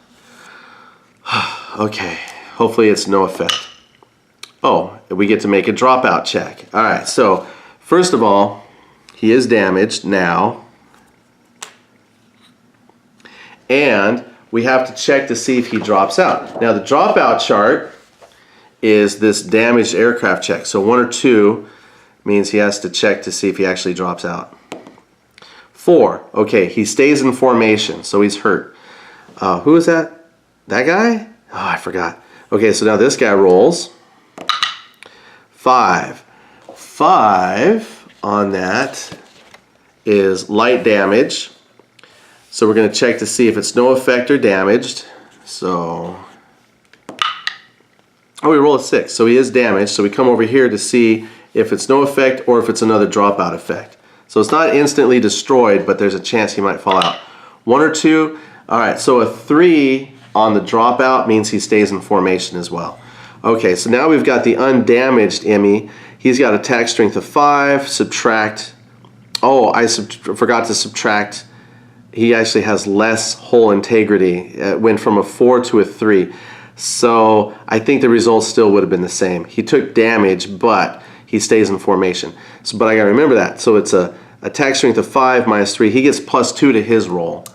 Okay, hopefully it's no effect. Oh, we get to make a dropout check. Alright, so first of all, he is damaged now. And we have to check to see if he drops out. Now the dropout chart is this damaged aircraft check. So 1 or 2 means he has to check to see if he actually drops out. 4, okay, he stays in formation, so he's hurt. Who is that? That guy? Oh, I forgot. Okay, so now this guy rolls. 5. 5 on that is light damage. So we're going to check to see if it's no effect or damaged. So, we roll a 6, so he is damaged. So we come over here to see if it's no effect or if it's another dropout effect. So it's not instantly destroyed, but there's a chance he might fall out. 1 or 2, alright, so a 3 on the dropout means he stays in formation as well. Okay, so now we've got the undamaged Emmy. He's got attack strength of 5, subtract. Oh, I forgot to subtract. He actually has less hull integrity. It went from a 4 to a 3. So I think the results still would have been the same. He took damage, but he stays in formation. So, but I gotta remember that. So it's a attack strength of 5 minus 3. He gets +2 to his roll.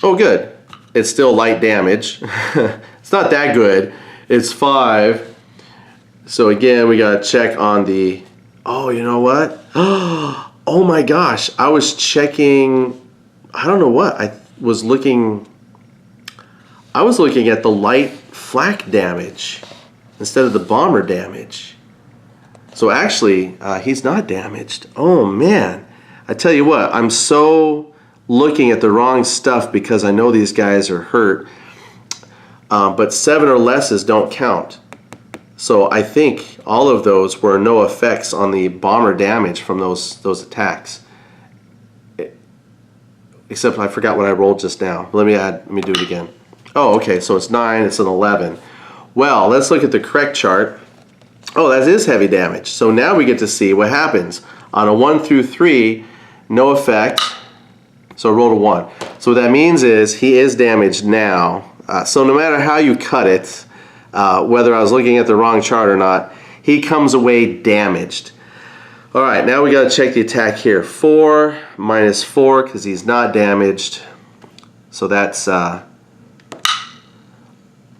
Oh, good. It's still light damage. It's not that good. It's 5. So again, we gotta check on the. Oh, you know what? Oh my gosh! I was checking. I don't know what I was looking. I was looking at the light flak damage instead of the bomber damage. So actually, he's not damaged. Oh man! I tell you what, I'm so looking at the wrong stuff because I know these guys are hurt. But 7 or lesses don't count. So I think all of those were no effects on the bomber damage from those attacks. Except I forgot what I rolled just now. Let me do it again. Oh, okay, so it's 9, it's an 11. Well, let's look at the correct chart. Oh, that is heavy damage. So now we get to see what happens. On a 1 through 3, no effect. So roll a 1. So what that means is he is damaged now. So no matter how you cut it, whether I was looking at the wrong chart or not, he comes away damaged. Alright, now we got to check the attack here. 4 minus 4 because he's not damaged. So that's, oh,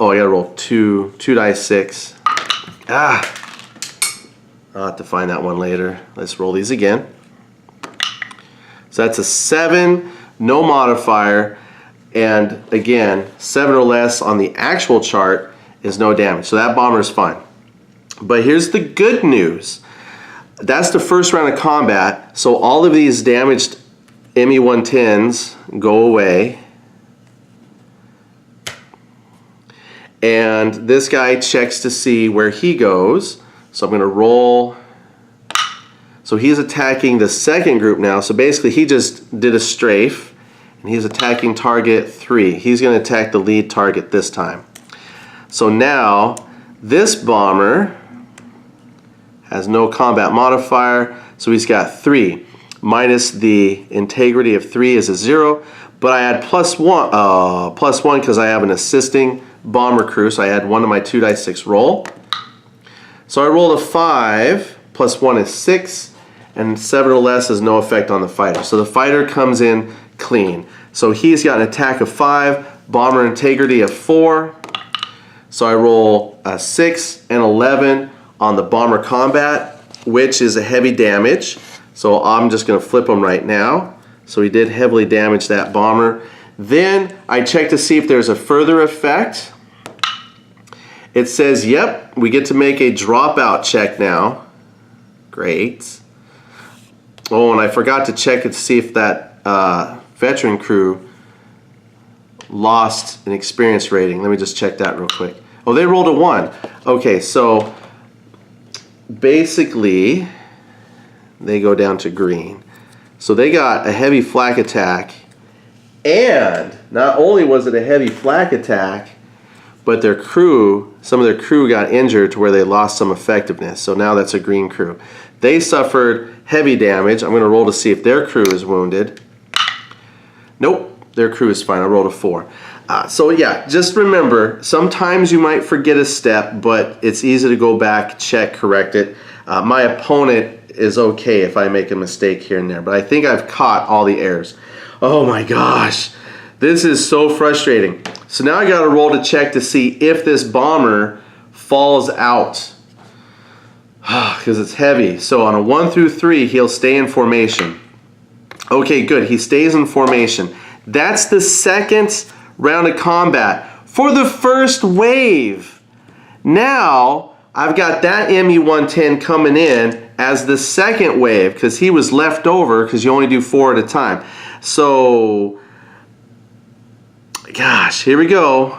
I got to roll 2 dice 6. I'll have to find that one later. Let's roll these again. So that's a 7, no modifier, and again, 7 or less on the actual chart is no damage. So that bomber is fine. But here's the good news. That's the first round of combat, so all of these damaged ME-110s go away. And this guy checks to see where he goes. So I'm going to roll. So he's attacking the second group now. So basically he just did a strafe. And he's attacking target 3. He's going to attack the lead target this time. So now this bomber has no combat modifier, so he's got 3. Minus the integrity of 3 is a 0, but I add +1 because I have an assisting bomber crew, so I add 1 to my 2d6 roll. So I rolled a 5, +1 is 6, and 7 or less has no effect on the fighter. So the fighter comes in clean. So he's got an attack of 5, bomber integrity of 4. So I roll a 6 and 11 on the bomber combat, which is a heavy damage. So I'm just going to flip him right now. So he did heavily damage that bomber. Then I check to see if there's a further effect. It says, yep, we get to make a dropout check now. Great. Oh, and I forgot to check it to see if that veteran crew lost an experience rating. Let me just check that real quick. Oh, they rolled a 1. Okay, so basically they go down to green. So they got a heavy flak attack, and not only was it a heavy flak attack, but their crew, some of their crew got injured to where they lost some effectiveness. So now that's a green crew. They suffered heavy damage. I'm going to roll to see if their crew is wounded. Nope, their crew is fine. I rolled a 4. So yeah, just remember, sometimes you might forget a step, but it's easy to go back, check, correct it. My opponent is okay if I make a mistake here and there, but I think I've caught all the errors. Oh my gosh, this is so frustrating. So now I got to roll to check to see if this bomber falls out because it's heavy. So on a 1 through 3, he'll stay in formation. Okay, good. He stays in formation. That's the second round of combat for the first wave. Now I've got that ME-110 coming in as the second wave because he was left over because you only do 4 at a time. So, gosh, here we go.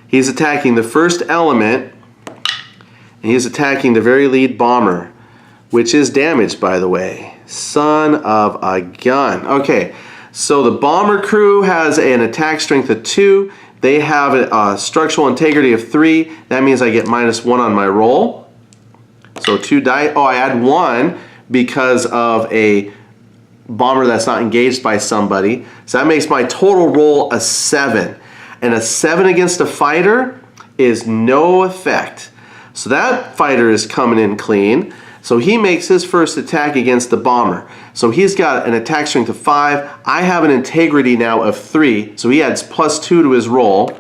He's attacking the first element, and he's attacking the very lead bomber, which is damaged, by the way. Son of a gun. Okay, so the bomber crew has an attack strength of 2. They have a structural integrity of 3. That means I get -1 on my roll. So 2 die. Oh, I add 1 because of a bomber that's not engaged by somebody. So that makes my total roll a 7. And a 7 against a fighter is no effect. So that fighter is coming in clean. So he makes his first attack against the bomber. So he's got an attack strength of 5. I have an integrity now of 3. So he adds +2 to his roll.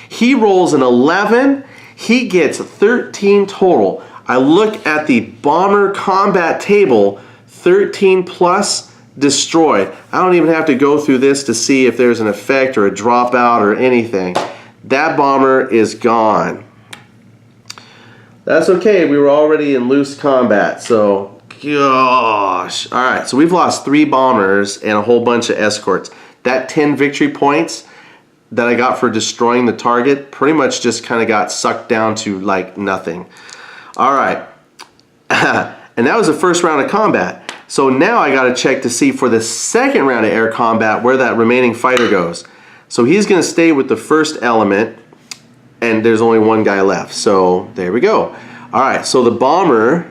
He rolls an 11. He gets 13 total. I look at the bomber combat table, 13 plus destroyed. I don't even have to go through this to see if there's an effect or a dropout or anything. That bomber is gone. That's okay, we were already in loose combat, so gosh. All right, so we've lost 3 bombers and a whole bunch of escorts. That 10 victory points that I got for destroying the target pretty much just kind of got sucked down to like nothing. All right, and that was the first round of combat. So now I got to check to see for the second round of air combat where that remaining fighter goes. So he's going to stay with the first element, and there's only 1 guy left. So there we go. All right, so the bomber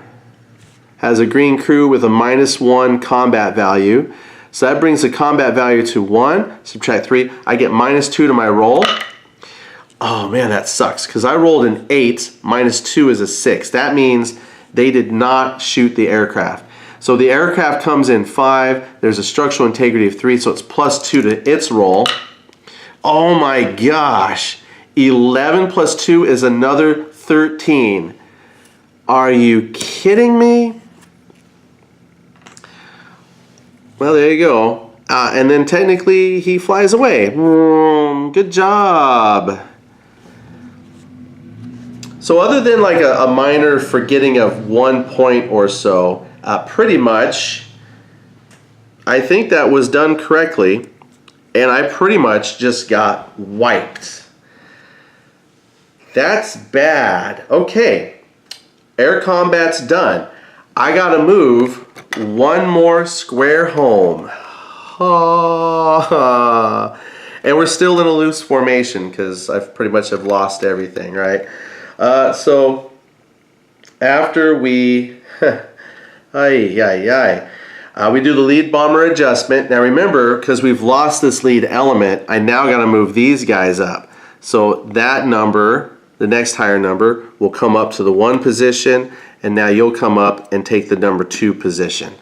has a green crew with a -1 combat value. So that brings the combat value to 1. Subtract 3. I get -2 to my roll. Oh man, that sucks because I rolled an 8, -2 is a 6. That means they did not shoot the aircraft. So the aircraft comes in 5. There's a structural integrity of 3, so it's +2 to its roll. Oh my gosh. 11 plus 2 is another 13. Are you kidding me? Well, there you go. And then technically he flies away. Good job. So other than like a minor forgetting of 1 point or so, pretty much I think that was done correctly, and I pretty much just got wiped. That's bad. Okay, air combat's done. I gotta move 1 more square home. And we're still in a loose formation because I've pretty much have lost everything, right? So after we, we do the lead bomber adjustment. Now remember, because we've lost this lead element, I now got to move these guys up. So that number, the next higher number, will come up to the 1 position, and now you'll come up and take the number 2 position.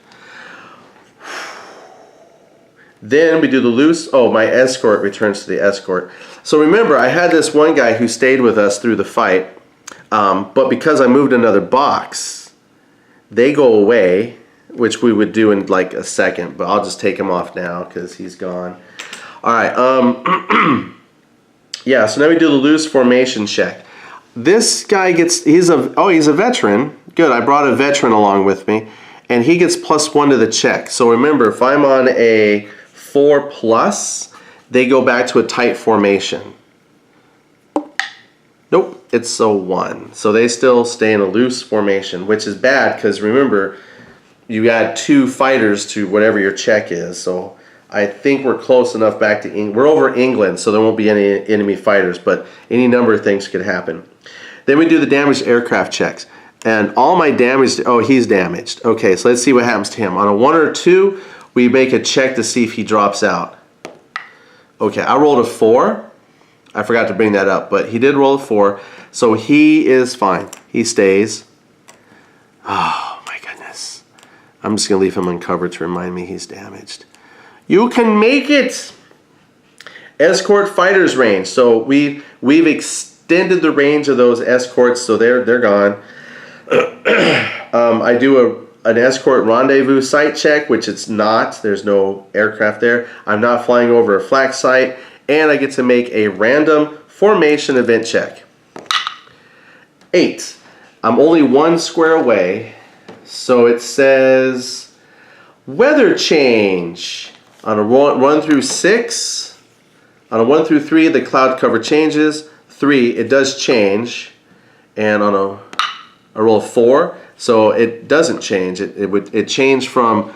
Then we do the loose, my escort returns to the escort. So remember, I had this one guy who stayed with us through the fight, but because I moved another box, they go away, which we would do in like a second, but I'll just take him off now because he's gone. All right, yeah, so now we do the loose formation check. This guy gets, he's a veteran. Good, I brought a veteran along with me, and he gets +1 to the check. So remember, if I'm on a 4+, they go back to a tight formation. Nope, it's a 1. So they still stay in a loose formation, which is bad because remember, you add 2 fighters to whatever your check is. So I think we're close enough back to England. We're over England, so there won't be any enemy fighters, but any number of things could happen. Then we do the damaged aircraft checks. And all my damage, he's damaged. Okay, so let's see what happens to him. On a 1 or 2, we make a check to see if he drops out. Okay, I rolled a 4. I forgot to bring that up, but he did roll a 4. So he is fine. He stays. Oh, my goodness. I'm just going to leave him uncovered to remind me he's damaged. You can make it! Escort fighters range. So we've extended the range of those escorts, so they're gone. I do an escort rendezvous site check, which it's not. There's no aircraft there. I'm not flying over a flak site, and I get to make a random formation event check. 8. I'm only 1 square away, so it says weather change. On a 1 through 6, on a 1 through 3, the cloud cover changes. 3, it does change, and on a roll of 4, so it doesn't change. It changed from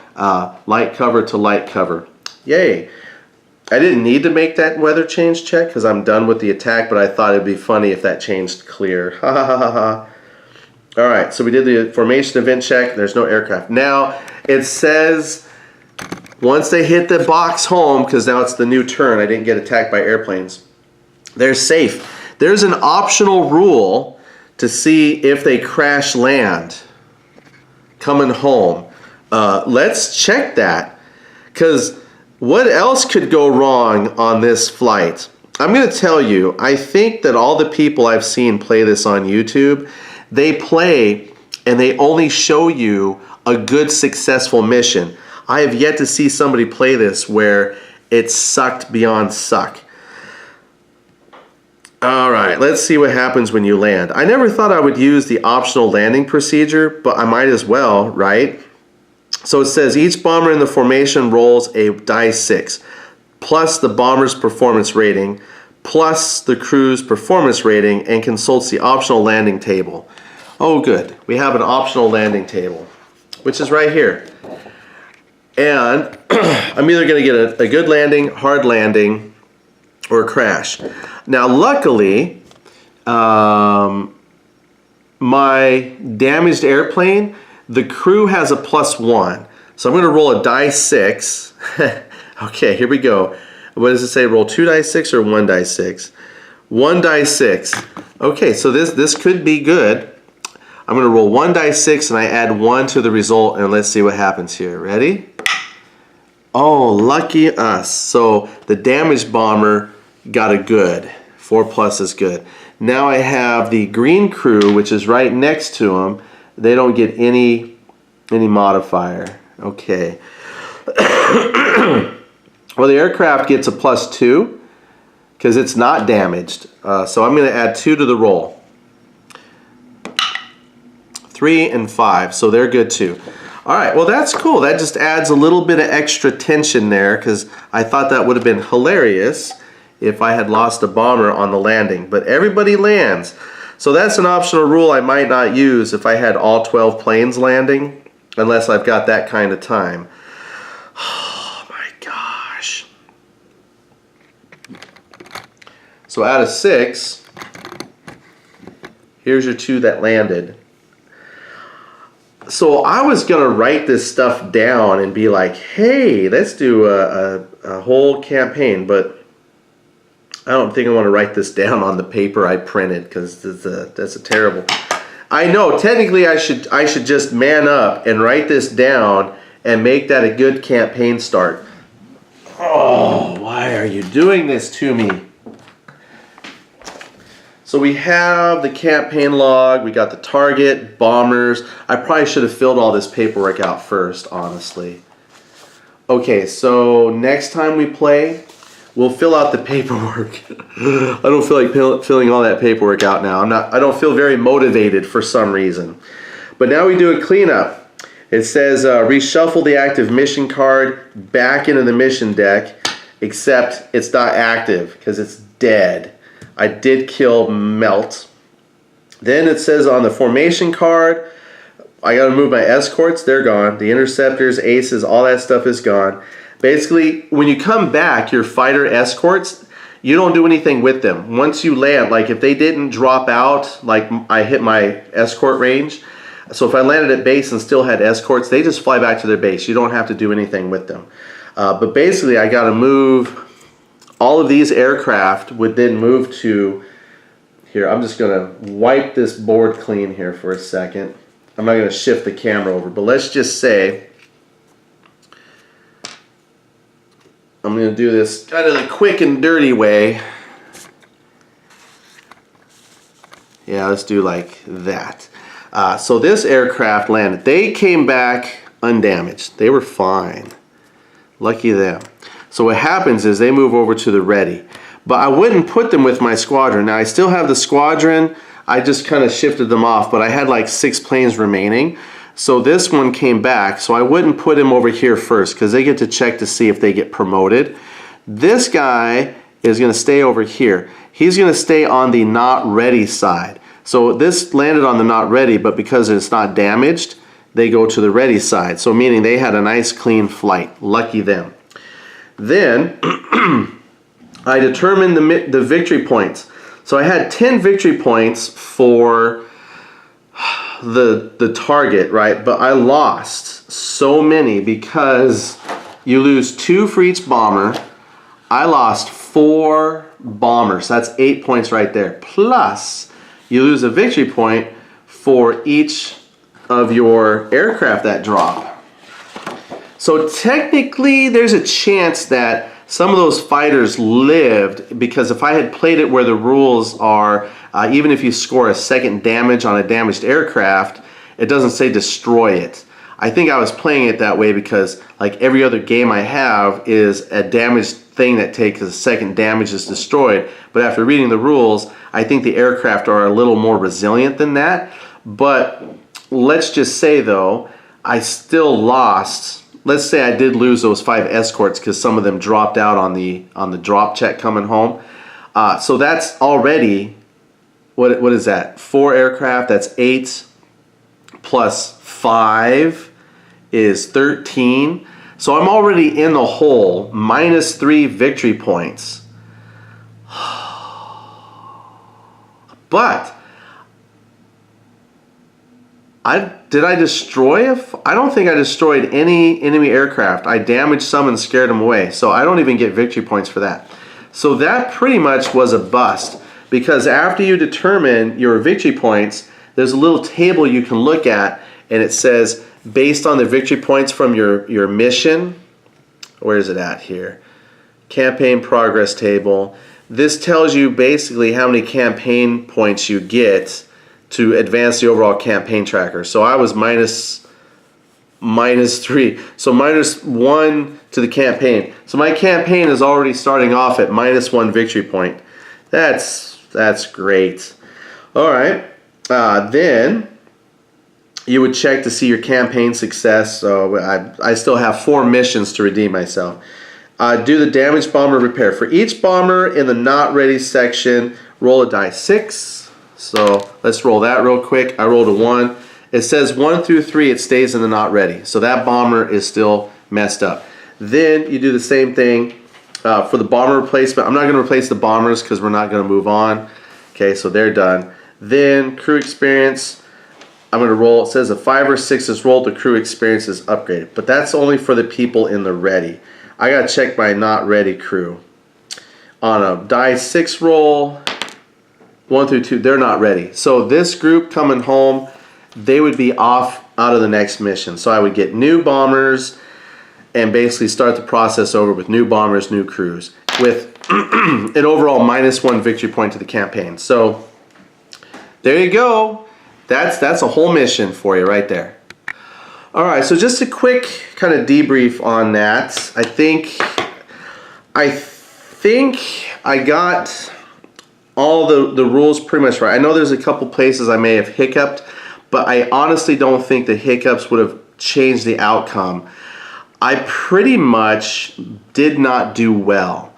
light cover to light cover. Yay! I didn't need to make that weather change check because I'm done with the attack, but I thought it'd be funny if that changed clear. Ha ha ha ha ha. All right, so we did the formation event check. There's no aircraft. Now it says once they hit the box home, because now it's the new turn, I didn't get attacked by airplanes, they're safe. There's an optional rule to see if they crash land coming home. Let's check that, because what else could go wrong on this flight? I'm going to tell you, I think that all the people I've seen play this on YouTube, they play and they only show you a good successful mission. I have yet to see somebody play this where it sucked beyond suck. All right, let's see what happens when you land. I never thought I would use the optional landing procedure, but I might as well, right? So it says each bomber in the formation rolls a die 6, plus the bomber's performance rating, plus the crew's performance rating, and consults the optional landing table. Oh good, we have an optional landing table, which is right here. And I'm either going to get a good landing, hard landing, or a crash. Now luckily, my damaged airplane, the crew has a +1. So I'm going to roll a die 6. Okay, here we go. What does it say? Roll 2 die 6 or 1 die 6? 1 die 6. Okay, so this could be good. I'm going to roll 1 die 6 and I add 1 to the result, and let's see what happens here. Ready? Oh, lucky us. So the damaged bomber got a good. 4+ is good. Now I have the green crew, which is right next to them. They don't get any modifier. Okay. Well, the aircraft gets a +2 because it's not damaged. So I'm going to add 2 to the roll. 3 and 5, so they're good too. All right, well that's cool. That just adds a little bit of extra tension there, because I thought that would have been hilarious if I had lost a bomber on the landing. But everybody lands. So that's an optional rule I might not use if I had all 12 planes landing, unless I've got that kind of time. Oh my gosh. So out of 6, here's your 2 that landed. So I was gonna write this stuff down and be like, hey, let's do a whole campaign, but I don't think I want to write this down on the paper I printed because that's a terrible. I know technically I should just man up and write this down and make that a good campaign start. Oh, why are you doing this to me? So we have the campaign log, we got the target, bombers. I probably should have filled all this paperwork out first, honestly. Okay, so next time we play, we'll fill out the paperwork. I don't feel like filling all that paperwork out now. I don't feel very motivated for some reason. But now we do a cleanup. It says reshuffle the active mission card back into the mission deck, except it's not active because it's dead. I did kill Melt. Then it says on the formation card, I got to move my escorts. They're gone. The interceptors, aces, all that stuff is gone. Basically, when you come back, your fighter escorts, you don't do anything with them. Once you land, like if they didn't drop out, like I hit my escort range, so if I landed at base and still had escorts, they just fly back to their base. You don't have to do anything with them. But basically, I got to move. All of these aircraft would then move to here. I'm just going to wipe this board clean here for a second. I'm not going to shift the camera over, but let's just say I'm going to do this kind of the quick and dirty way. Yeah, let's do like that. So this aircraft landed. They came back undamaged. They were fine. Lucky them. So what happens is they move over to the ready. But I wouldn't put them with my squadron. Now I still have the squadron. I just kind of shifted them off, but I had like 6 planes remaining. So this one came back. So I wouldn't put him over here first because they get to check to see if they get promoted. This guy is going to stay over here. He's going to stay on the not ready side. So this landed on the not ready, but because it's not damaged, they go to the ready side. So meaning they had a nice clean flight. Lucky them. Then I determined the victory points. So I had 10 victory points for the target, right? But I lost so many because you lose 2 for each bomber. I lost 4 bombers. That's 8 points right there. Plus, you lose a victory point for each of your aircraft that drop. So technically, there's a chance that some of those fighters lived because if I had played it where the rules are, even if you score a second damage on a damaged aircraft, it doesn't say destroy it. I think I was playing it that way because like every other game I have is a damaged thing that takes a second damage is destroyed. But after reading the rules, I think the aircraft are a little more resilient than that. But let's just say though, I still lost. Let's say I did lose those 5 escorts because some of them dropped out on the drop check coming home. So that's already, what is that? 4 aircraft, that's 8 plus 5 is 13. So I'm already in the hole, minus 3 victory points. But did I destroy I don't think I destroyed any enemy aircraft. I damaged some and scared them away. So I don't even get victory points for that. So that pretty much was a bust because after you determine your victory points, there's a little table you can look at and it says based on the victory points from your mission, where is it at here? Campaign progress table. This tells you basically how many campaign points you get to advance the overall campaign tracker. So I was minus 3. So minus 1 to the campaign. So my campaign is already starting off at minus 1 victory point. That's great. All right. Then you would check to see your campaign success. So I still have 4 missions to redeem myself. Do the damage bomber repair. For each bomber in the not ready section, roll a die 6. So let's roll that real quick. I rolled a 1. It says 1 through 3, it stays in the not ready. So that bomber is still messed up. Then you do the same thing for the bomber replacement. I'm not going to replace the bombers because we're not going to move on. Okay, so they're done. Then crew experience. I'm going to roll. It says a 5 or 6 is rolled, the crew experience is upgraded. But that's only for the people in the ready. I got to check my not ready crew. On a die 6 roll, 1 through 2, they're not ready. So this group coming home, they would be off out of the next mission. So I would get new bombers and basically start the process over with new bombers, new crews, with an overall -1 victory point to the campaign. So there you go. That's a whole mission for you right there. All right, so just a quick kind of debrief on that. I think I got all the rules pretty much right. I know there's a couple places I may have hiccuped, but I honestly don't think the hiccups would have changed the outcome. I pretty much did not do well,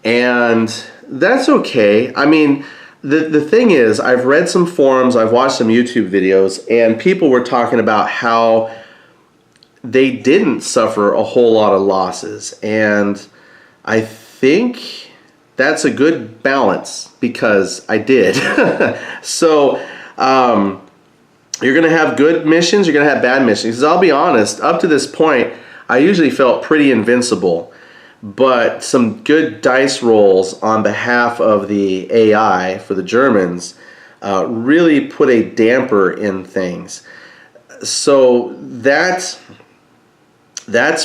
and that's okay. I mean, the thing is, I've read some forums, I've watched some YouTube videos, and people were talking about how they didn't suffer a whole lot of losses, and I think that's a good balance because I did. So you're gonna have good missions, you're gonna have bad missions. Because I'll be honest, up to this point I usually felt pretty invincible, but some good dice rolls on behalf of the AI for the Germans really put a damper in things. So that's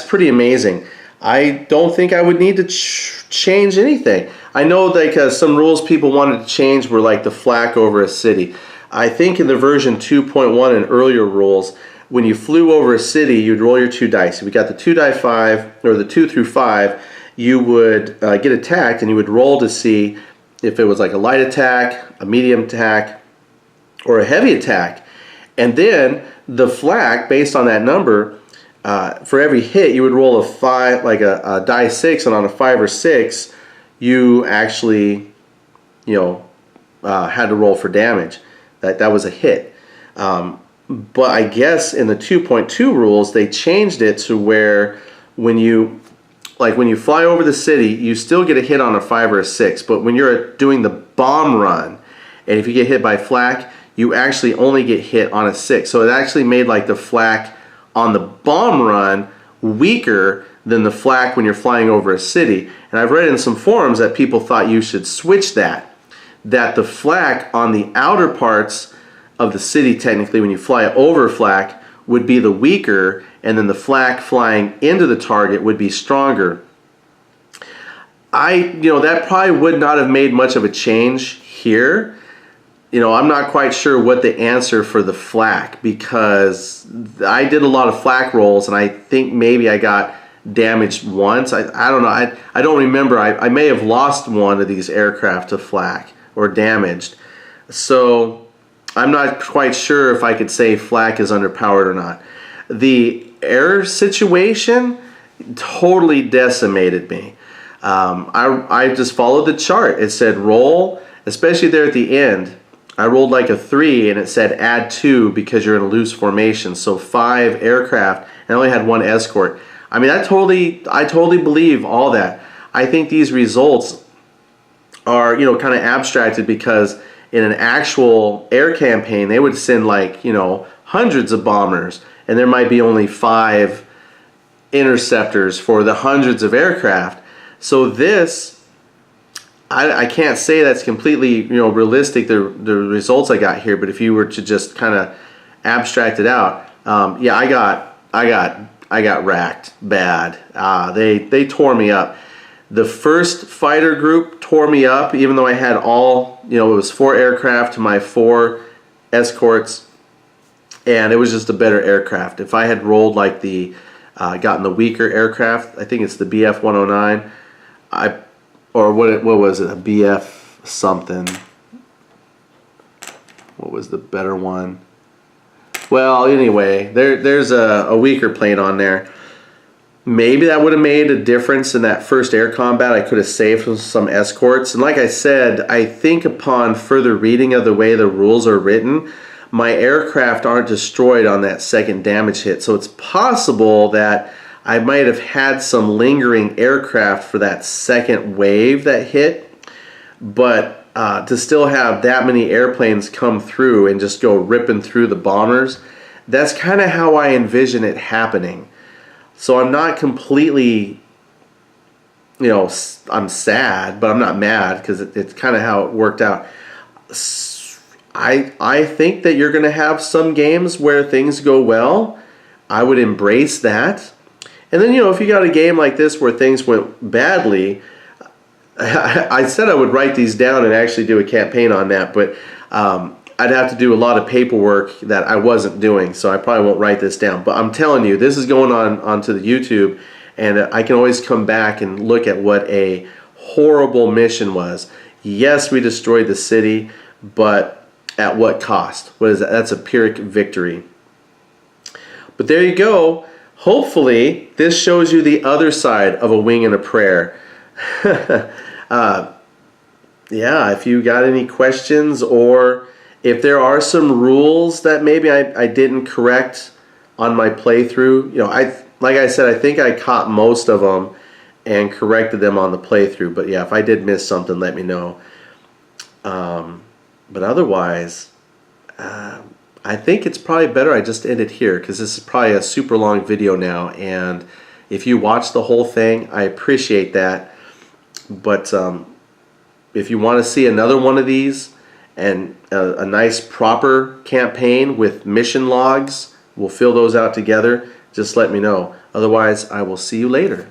pretty amazing. I don't think I would need to change anything. I know like some rules people wanted to change were like the flak over a city. I think in the version 2.1 and earlier rules, when you flew over a city, you'd roll your 2 dice. If you got the 2 die 5, or the 2 through 5, you would get attacked, and you would roll to see if it was like a light attack, a medium attack, or a heavy attack. And then the flak, based on that number, for every hit, you would roll a 5, like a die 6, and on a 5 or 6, you actually, had to roll for damage. That was a hit. But I guess in the 2.2 rules, they changed it to where when you fly over the city, you still get a hit on a 5 or a 6. But when you're doing the bomb run, and if you get hit by flak, you actually only get hit on a 6. So it actually made like the flak on the bomb run weaker than the flak when you're flying over a city. And I've read in some forums that people thought you should switch that the flak on the outer parts of the city, technically when you fly over flak, would be the weaker, and then the flak flying into the target would be stronger. That probably would not have made much of a change here. I'm not quite sure what the answer for the flak, because I did a lot of flak rolls, and I think maybe I got damaged once. I don't know. I don't remember. I may have lost one of these aircraft to flak or damaged. So I'm not quite sure if I could say flak is underpowered or not. The air situation totally decimated me. I just followed the chart. It said roll, especially there at the end. I rolled like a 3, and it said add 2 because you're in a loose formation. So 5 aircraft, and I only had 1 escort. I mean, I totally believe all that. I think these results are, kind of abstracted, because in an actual air campaign, they would send like, hundreds of bombers, and there might be only 5 interceptors for the hundreds of aircraft. So this, I can't say that's completely realistic, the results I got here, but if you were to just kind of abstract it out, yeah, I got racked bad. They tore me up. The first fighter group tore me up, even though I had all, it was 4 aircraft to my 4 escorts, and it was just a better aircraft. If I had rolled like gotten the weaker aircraft, I think it's the BF 109, or what was it, a BF something. What was the better one? Well, anyway, there's a weaker plane on there. Maybe that would have made a difference in that first air combat. I could have saved some escorts. And like I said, I think upon further reading of the way the rules are written, my aircraft aren't destroyed on that second damage hit. So it's possible that I might have had some lingering aircraft for that second wave that hit. But to still have that many airplanes come through and just go ripping through the bombers, that's kind of how I envision it happening. So I'm not completely, I'm sad, but I'm not mad because it's kind of how it worked out. I think that you're going to have some games where things go well. I would embrace that. And then, if you got a game like this where things went badly, I said I would write these down and actually do a campaign on that, but I'd have to do a lot of paperwork that I wasn't doing, so I probably won't write this down. But I'm telling you, this is going onto the YouTube, and I can always come back and look at what a horrible mission was. Yes, we destroyed the city, but at what cost? What is that? That's a Pyrrhic victory. But there you go. Hopefully, this shows you the other side of a wing and a prayer. Yeah, if you got any questions, or if there are some rules that maybe I didn't correct on my playthrough, like I said, I think I caught most of them and corrected them on the playthrough. But yeah, if I did miss something, let me know. But otherwise, I think it's probably better I just end it here, because this is probably a super long video now, and if you watch the whole thing, I appreciate that. But if you want to see another one of these and a nice proper campaign with mission logs, we'll fill those out together. Just let me know. Otherwise, I will see you later.